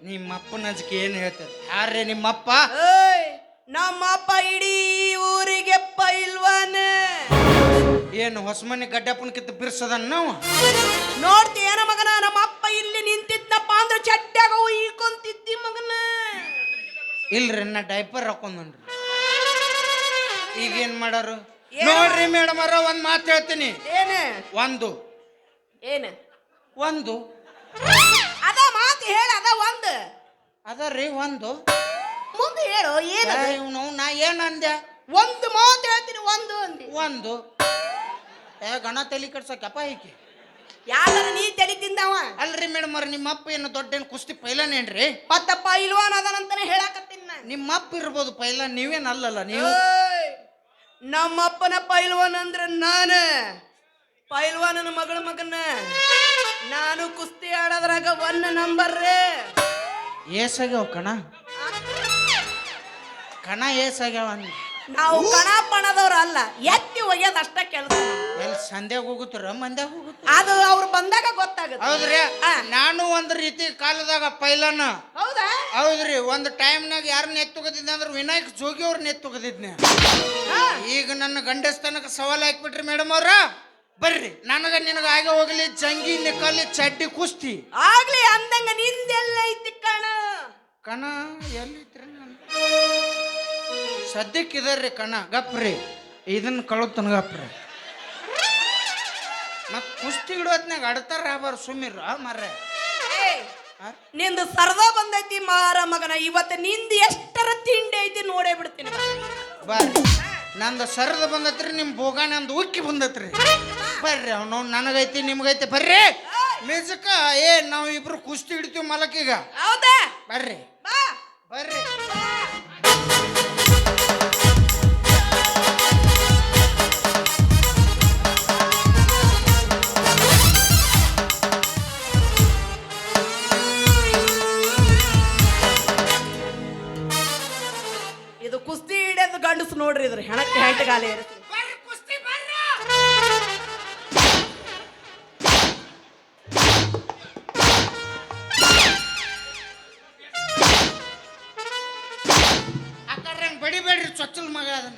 ನಿಮ್ಮಪ್ಪನ ಅಜ್ಜಿಗೆ ಏನು ಹೇಳ್ತಾರೆ? ಯಾರೇ ನಿಮ್ಮಪ್ಪ? ನಮ್ಮಪ್ಪ ಇಡೀ ಊರಿಗೆ ಪೈಲ್ವಾನ. ಏನು ಹೊಸ ಮನೆ ಗಡ್ಡಪ್ಪನ ಕಿತ್ತು ಬಿರ್ಸದನ್ ನಾವು ನೋಡ್ತೀಯನ ಮಗನ? ನಮ್ಮ ಅಪ್ಪ ಇಲ್ಲಿ ನಿಂತಿದ್ನಪ್ಪ ಅಂದ್ರೆ ಚಡ್ಡಾಗ ಈಕೊಂತಿದ್ದಿ ಮಗನ. ಇಲ್ರಿ, ನಾ ಡೈಪರ್ ಹಾಕೊಂಡ್ರಿ. ಈಗೇನ್ ಮಾಡಾರು ನೋಡ್ರಿ ಮೇಡಮ್ ಅವ್ರ, ಒಂದ್ ಮಾತು ಹೇಳ್ತೀನಿ. ಏನ? ಒಂದು ಏನ ಒಂದು ಅದ ಮಾತು ಹೇಳ. ಅದ ಒಂದು ಅದರಿ ಒಂದು ಮುಂದೆ ಹೇಳು. ಏನ ನಾ ಏನ್ ಅಂದೆ? ಒಂದು ಮಾತು ಹೇಳ್ತೀನಿ. ಒಂದು ಅಂದಿ. ಒಂದು ಗಣ ತಲೆ ಕಟ್ಸಕಪ್ಪ ಈಕಿ. ಯಾರ ನೀ ತಲೆ ತಿಂದವ? ಅಲ್ರಿ ಮೇಡಮ್ ಅವ್ರ, ನಿಮ್ಮ ಅಪ್ಪ ಏನು ದೊಡ್ಡ ಏನು ಕುಸ್ತಿ ಪೈಲಾನೇನ್ರಿ? ಮತ್ತಪ್ಪ ಇಲ್ವಾನ ಅದನಂತಾನೆ ಹೇಳಾಕತ್ತೀನಿ ನಾ. ನಿಮ್ಮ ಅಪ್ಪ ಇರ್ಬೋದು ಪೈಲಾನ್, ನೀವೇನ್ ಅಲ್ಲಲ್ಲ ನೀವು. ನಮ್ಮಪ್ಪನ ಪೈಲ್ವಾನ್ ಅಂದ್ರೆ ನಾನು ಪೈಲ್ವಾನನ ಮಗನ. ನಾನು ಕುಸ್ತಿ ಆಡೋದ್ರಾಗ 1 ನಂಬರ್. ಏಸಾಗ್ಯಾವ ಕಣ ಏಸಾಗ್ಯಾವ. ನಾವು ಕಣ ಪಣದವ್ರ ಅಲ್ಲ, ಎತ್ತಿ ಒಯ್ಯೋದು ಅಷ್ಟ ಕೆಲಸ. ಎಲ್ಲಿ ಸಂಧ್ಯಾಗ ಹೋಗುತ್ತಾರ ಮಂದ್ಯಾಗ ಹೋಗುತ್ತ? ಅದು ಅವ್ರು ಬಂದಾಗ ಗೊತ್ತಾಗುತ್ತೆ. ಹೌದ್ರಿ, ನಾನು ಒಂದ್ ರೀತಿ ಕಾಲದಾಗ ಪೈಲಾನ. ಹೌದಾ? ಹೌದ್ರಿ, ಒಂದ್ ಟೈಮ್ನಾಗ ಯಾರನ್ನ ಎತ್ತುಗದಿದ್ದೆ ಅಂದ್ರೆ ವಿನಾಯಕ್ ಜೋಗಿ ಅವ್ರನ್ನ ಎತ್ತುಗದಿದ್ನೆ. ಈಗ ನನ್ನ ಗಂಡಸ್ತನಕ್ಕೆ ಸವಾಲ್ ಹಾಕ್ಬಿಟ್ರಿ ಮೇಡಮ್ ಅವ್ರ. ಬರ್ರಿ, ನನಗ ನಿನಗ ಆಗ ಹೋಗ್ಲಿ ಜಂಗಿ ನಿಕ್ಕಲ್ಲಿ ಚಡ್ಡಿ ಕುಸ್ತಿ ಆಗ್ಲಿ. ಅಂದಂಗ ನಿಂದೆಲ್ಲ ಐತಿ ಕಣ ಎಲ್ಲಿತ್ರಿ? ಸದ್ಯಕ್ಕಿದಾರ್ರಿ ಕಣ. ಗಪ್ರಿ, ಇದನ್ನ ಕಳುತ್ತನ ಗಪ್ರಿ. ಮತ್ ಕುಸ್ತಿ ಹಿಡೋತ್ನಾಗ ಅಡ್ತಾರ ಬಾರ ಸುಮ್ಮಿರ ಮರ್ರೆ. ನಿಂದು ಸರ್ದ ಬಂದೈತಿ ಮಾರ ಮಗನ. ಇವತ್ತು ನಿಂದು ಎಷ್ಟರ ತಿಂಡಿ ಐತಿ ನೋಡೇ ಬಿಡ್ತೀನಿ. ಬರ್ರಿ, ನಂದು ಸರದ ಬಂದತ್ರಿ, ನಿಮ್ ಬೋಗಾನ ಅಂದ್ ಉಕ್ಕಿ ಬಂದತ್ರಿ. ಬರ್ರಿ, ಅವ್ನು ನನಗೈತಿ ನಿಮ್ಗೈತಿ. ಬರ್ರಿ ಮ್ಯೂಸಿಕ. ನಾವು ಇಬ್ರು ಕುಸ್ತಿ ಹಿಡಿತೀವಿ ಮಲಕೀಗ. ಹೌದಾ? ಬರ್ರಿ ಬರ್ರಿ. ಇದು ಕುಸ್ತಿ ಹಿಡಿಯೋದು ಗಂಡಸು ನೋಡ್ರಿ. ಇದ್ರ ಹೆಣಕ್ಕೆ ಹೆಂಟಗಾಲಿ ಇರುತ್ತೆ. ಬಡಿಬೇಡ್ರಿ ಚೊಚ್ಚಲ್ ಮಗ ಅದನ್ನ.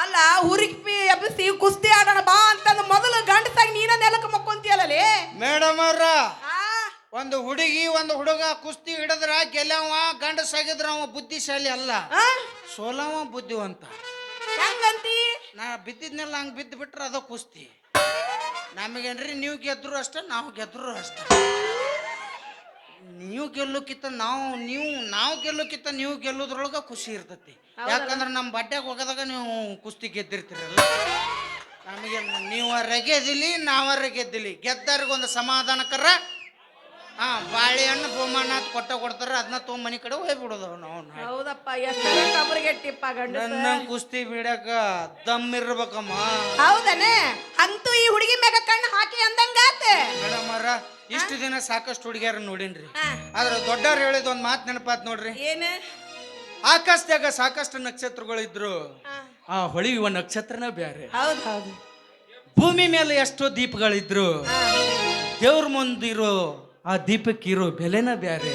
ಅಲ್ಲ, ಹುರುಕಿ ಎಬ್ಬಿಸಿ ಕುಸ್ತಿ ಆಡೋಣ ಬಾ ಅಂತಂದು ಮೊದಲು ಗಂಡಸಾಗಿ ನೀನ ನೆಲಕ್ಕೆ ಮಕ್ಕೊಂತೀಯಲ್ಲೇ ಮೇಡಮ್ ಅವ್ರ. ಒಂದು ಹುಡುಗಿ ಒಂದು ಹುಡುಗ ಕುಸ್ತಿ ಹಿಡಿದ್ರ ಗೆಲ್ಲವ, ಗಂಡಸಾಗಿದ್ರ ಅವ ಬುದ್ಧಿಶಾಲಿ ಅಲ್ಲ, ಸೋಲವ ಬುದ್ಧಿವಂತ. ಹೆಂಗಂತಿ? ನಾ ಬಿದ್ದಿದ್ನೆಲ್ಲ ಹಂಗೆ ಬಿದ್ದು ಬಿಟ್ರೆ ಅದ ಕುಸ್ತಿ. ನಮಗೇನ್ರಿ ನೀವು ಗೆದ್ರು ಅಷ್ಟ, ನಾವು ಗೆದ್ರು ಅಷ್ಟ. ನೀವು ಗೆಲ್ಲೋಕ್ಕಿಂತ ನಾವು ಗೆಲ್ಲೋಕ್ಕಿಂತ ನೀವು ಗೆಲ್ಲೋದ್ರೊಳಗ ಖುಷಿ ಇರ್ತೈತಿ. ಯಾಕಂದ್ರೆ ನಮ್ಮ ಬಡ್ಡ್ಯಾಗ ಹೋಗದಾಗ ನೀವು ಕುಸ್ತಿ ಗೆದ್ದಿರ್ತೀರಲ್ಲ. ನಮಗೆ ನೀವರ ಗೆದ್ದಿಲಿ ನಾವರ ಗೆದ್ದಿಲಿ ಗೆದ್ದರಿಗೊಂದು ಸಮಾಧಾನಕರ ಬಾಳೆಹಣ್ಣು ಬಹುಮಾನ ಕೊಡ್ತಾರ ಅದನ್ನ ತೊಗೊಂಡ್ ಮನೆ ಕಡೆ ಹೋಗ್ಬಿಡೋದು ನಾವು ಹೌದಪ್ಪ ಎಷ್ಟರ ಕಬರ್ಗೆಟ್ಟಿಪ್ಪ ಗಂಡ ನನ್ನ ಕುಸ್ತಿ ಬಿಡಕ ದಮ್ ಇರ್ಬೇಕಮ್ಮ. ಹೌದನೆ ಅಂತೂ ಈ ಹುಡುಗಿ ಮ್ಯಾಗ ಕಣ್ಣು ಹಾಕಿ ಅಂದಂಗಾತೆ ಮೇಡಮ್ ಅವ್ರ ಇಷ್ಟು ದಿನ ಸಾಕಷ್ಟು ಹುಡುಗಿಯರ ನೋಡಿನ್ರಿ, ಆದ್ರೆ ದೊಡ್ಡವ್ರು ಹೇಳಿದ ಒಂದ್ ಮಾತು ನೆನಪಾತ್ ನೋಡ್ರಿ. ಏನ ಆಕಾಶದಾಗ ಸಾಕಷ್ಟು ನಕ್ಷತ್ರಗಳಿದ್ರು, ಆ ಹೊಳಿಯುವ ನಕ್ಷತ್ರನ ಬ್ಯಾರೆ. ಹೌದು ಹೌದು. ಭೂಮಿ ಮೇಲೆ ಎಷ್ಟೋ ದೀಪಗಳಿದ್ರು, ದೇವ್ರ ಮುಂದಿರೋ ಆ ದೀಪಕ್ಕಿರೋ ಬೆಲೆನ ಬ್ಯಾರೆ.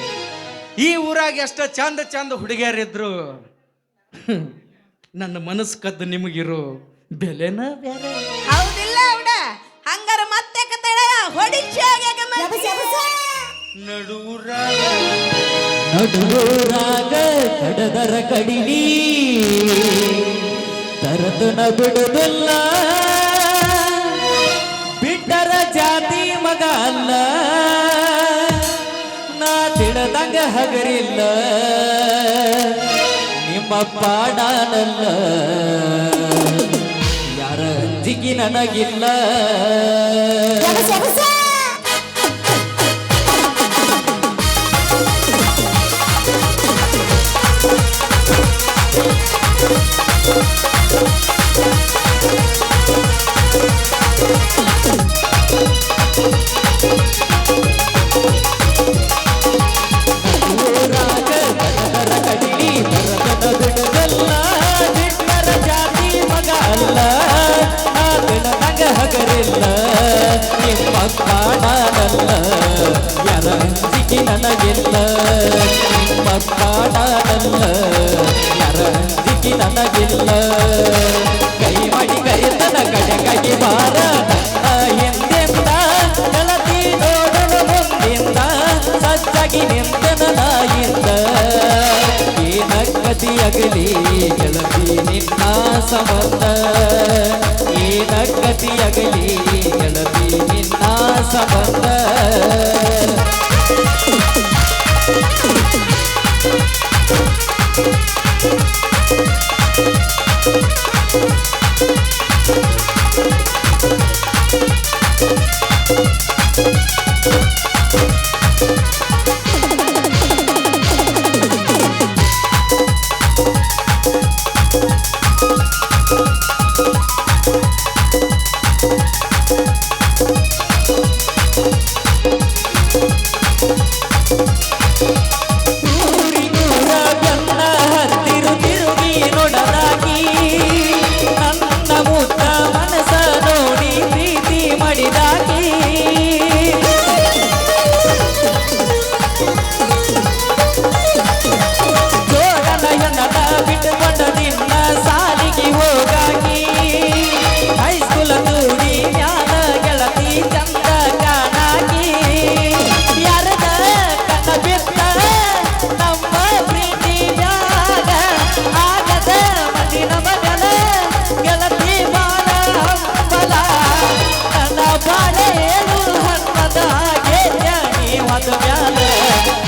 ಈ ಊರಾಗ ಎಷ್ಟ ಚಂದ ಚಂದ ಹುಡುಗಿಯರಿದ್ರು, ನನ್ನ ಮನಸ್ಸು ಕದ್ದು ನಿಮಗಿರೋ ಬೆಲೆನ ಬ್ಯಾರೆ. ಹೌದಿಲ್ಲ ಅವಡ ಹಂಗಾರ ಮತ್ತೆ ಕತ್ತಳ ಹೊಡಿಚಾಗ ನಡುರಾಗ ಕಡದರ ಕಡಿಲಿ ತರತನ ಬಿಡುದಿಲ್ಲ, ಬಿಟ್ಟರ ಜಾತಿ ಮಗ ಅಲ್ಲ, ನಾ ತಿಳಿದಂಗ ಹಗರಿಲ್ಲ, ನಿಮ್ಮ ಪಾಡಾನಲ್ಲ, ಯಾರ ಅಂಜಿಗೆ ನನಗಿಲ್ಲ. ಹಗರಿಲ್ಲ ನಿಮ್ಮ ಪಾಡಾನಲ್ಲ, ಯಾರ ಅಂಜಿಕೆ ನನಗಿಲ್ಲ, ನಿಮ್ಮ ಪಾಡಾನಲ್ಲ, ಯಾರ ಅಂಜಿಕೆ ನನಗಿಲ್ಲ. ಕೈ ಮಾಡಿ ಕರೆತನ ಕಡೆಗಾಗಿ ಬಾರ ಹಿಂದೆಂದ ಗೆಳತಿ ನೋಡಲು ಮುಂದಿಂದ ಸಜ್ಜಾಗಿ ನಿಂತನ ನಾಯಿಂದ. ಏನ ಗತಿಯಾಗಲಿ ಗೆಳತಿ ನಿನ್ನ ಸಂಬಂಧ, ಏನ ಗತಿಯಾಗಲಿ ಗೆಳತಿ ನಿನ್ನ ಸಂಬಂಧ.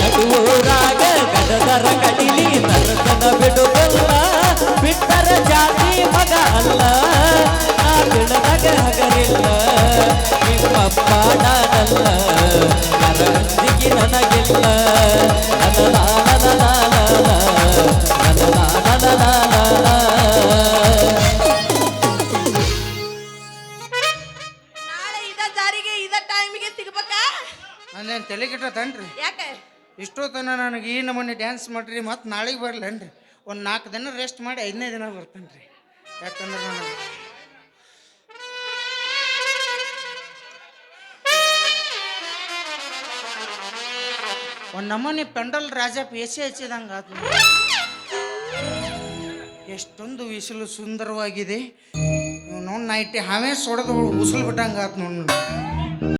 ನಡುವೂರಾಗ ಗಡದರ ಕಡಿಲಿ ತರತನ ಬಿಡುವುದಿಲ್ಲ, ಬಿಟ್ಟರ ಜಾತಿ ಮಗ ಅಲ್ಲ, ನಾ ತಿಳಿದಾಗ ಹಗರಿಲ್ಲ, ನಿಮ್ಮ ಪಾಡಾನಲ್ಲ, ಯಾರ ಅಂಜಿಕೆ ನನಗಿಲ್ಲ. ನಾಳೆ ಇದ ಜಾರಿಗೆ ಇದ ಟೈಮಿಗೆ ಸಿಗ್ಬೇಕಾ? ಅಂದೇನು ತಲೆ ಕೆಟ್ಟತನ್ರಿ? ಯಾಕೆ ಇಷ್ಟೊತ್ತನ ನನಗೆ ಈ ನಮೂನಿ ಡ್ಯಾನ್ಸ್ ಮಾಡ್ರಿ, ಮತ್ತು ನಾಳೆಗೆ ಬರ್ಲೇನ್ರಿ? ಒಂದು 4 ದಿನ ರೆಸ್ಟ್ ಮಾಡಿ 5ನೇ ದಿನ ಬರ್ತೇನೆ ರೀ. ಯಾಕಂದ್ರೆ ನನಗೆ ಒಂದು ನಮೂನಿ ಪೆಂಡಲ್ ರಾಜ ಪೇಸಿ ಹಚ್ಚಿದಂಗೆ ಆತು. ಎಷ್ಟೊಂದು ವಿಸಲು ಸುಂದರವಾಗಿದೆ. ನೋಡಿ ನೈಟಿ ಹಾವೇ ಸೊಡೆದು ಉಸಲು ಬಿಟ್ಟಂಗೆ ಆತು ನೋಡಿ.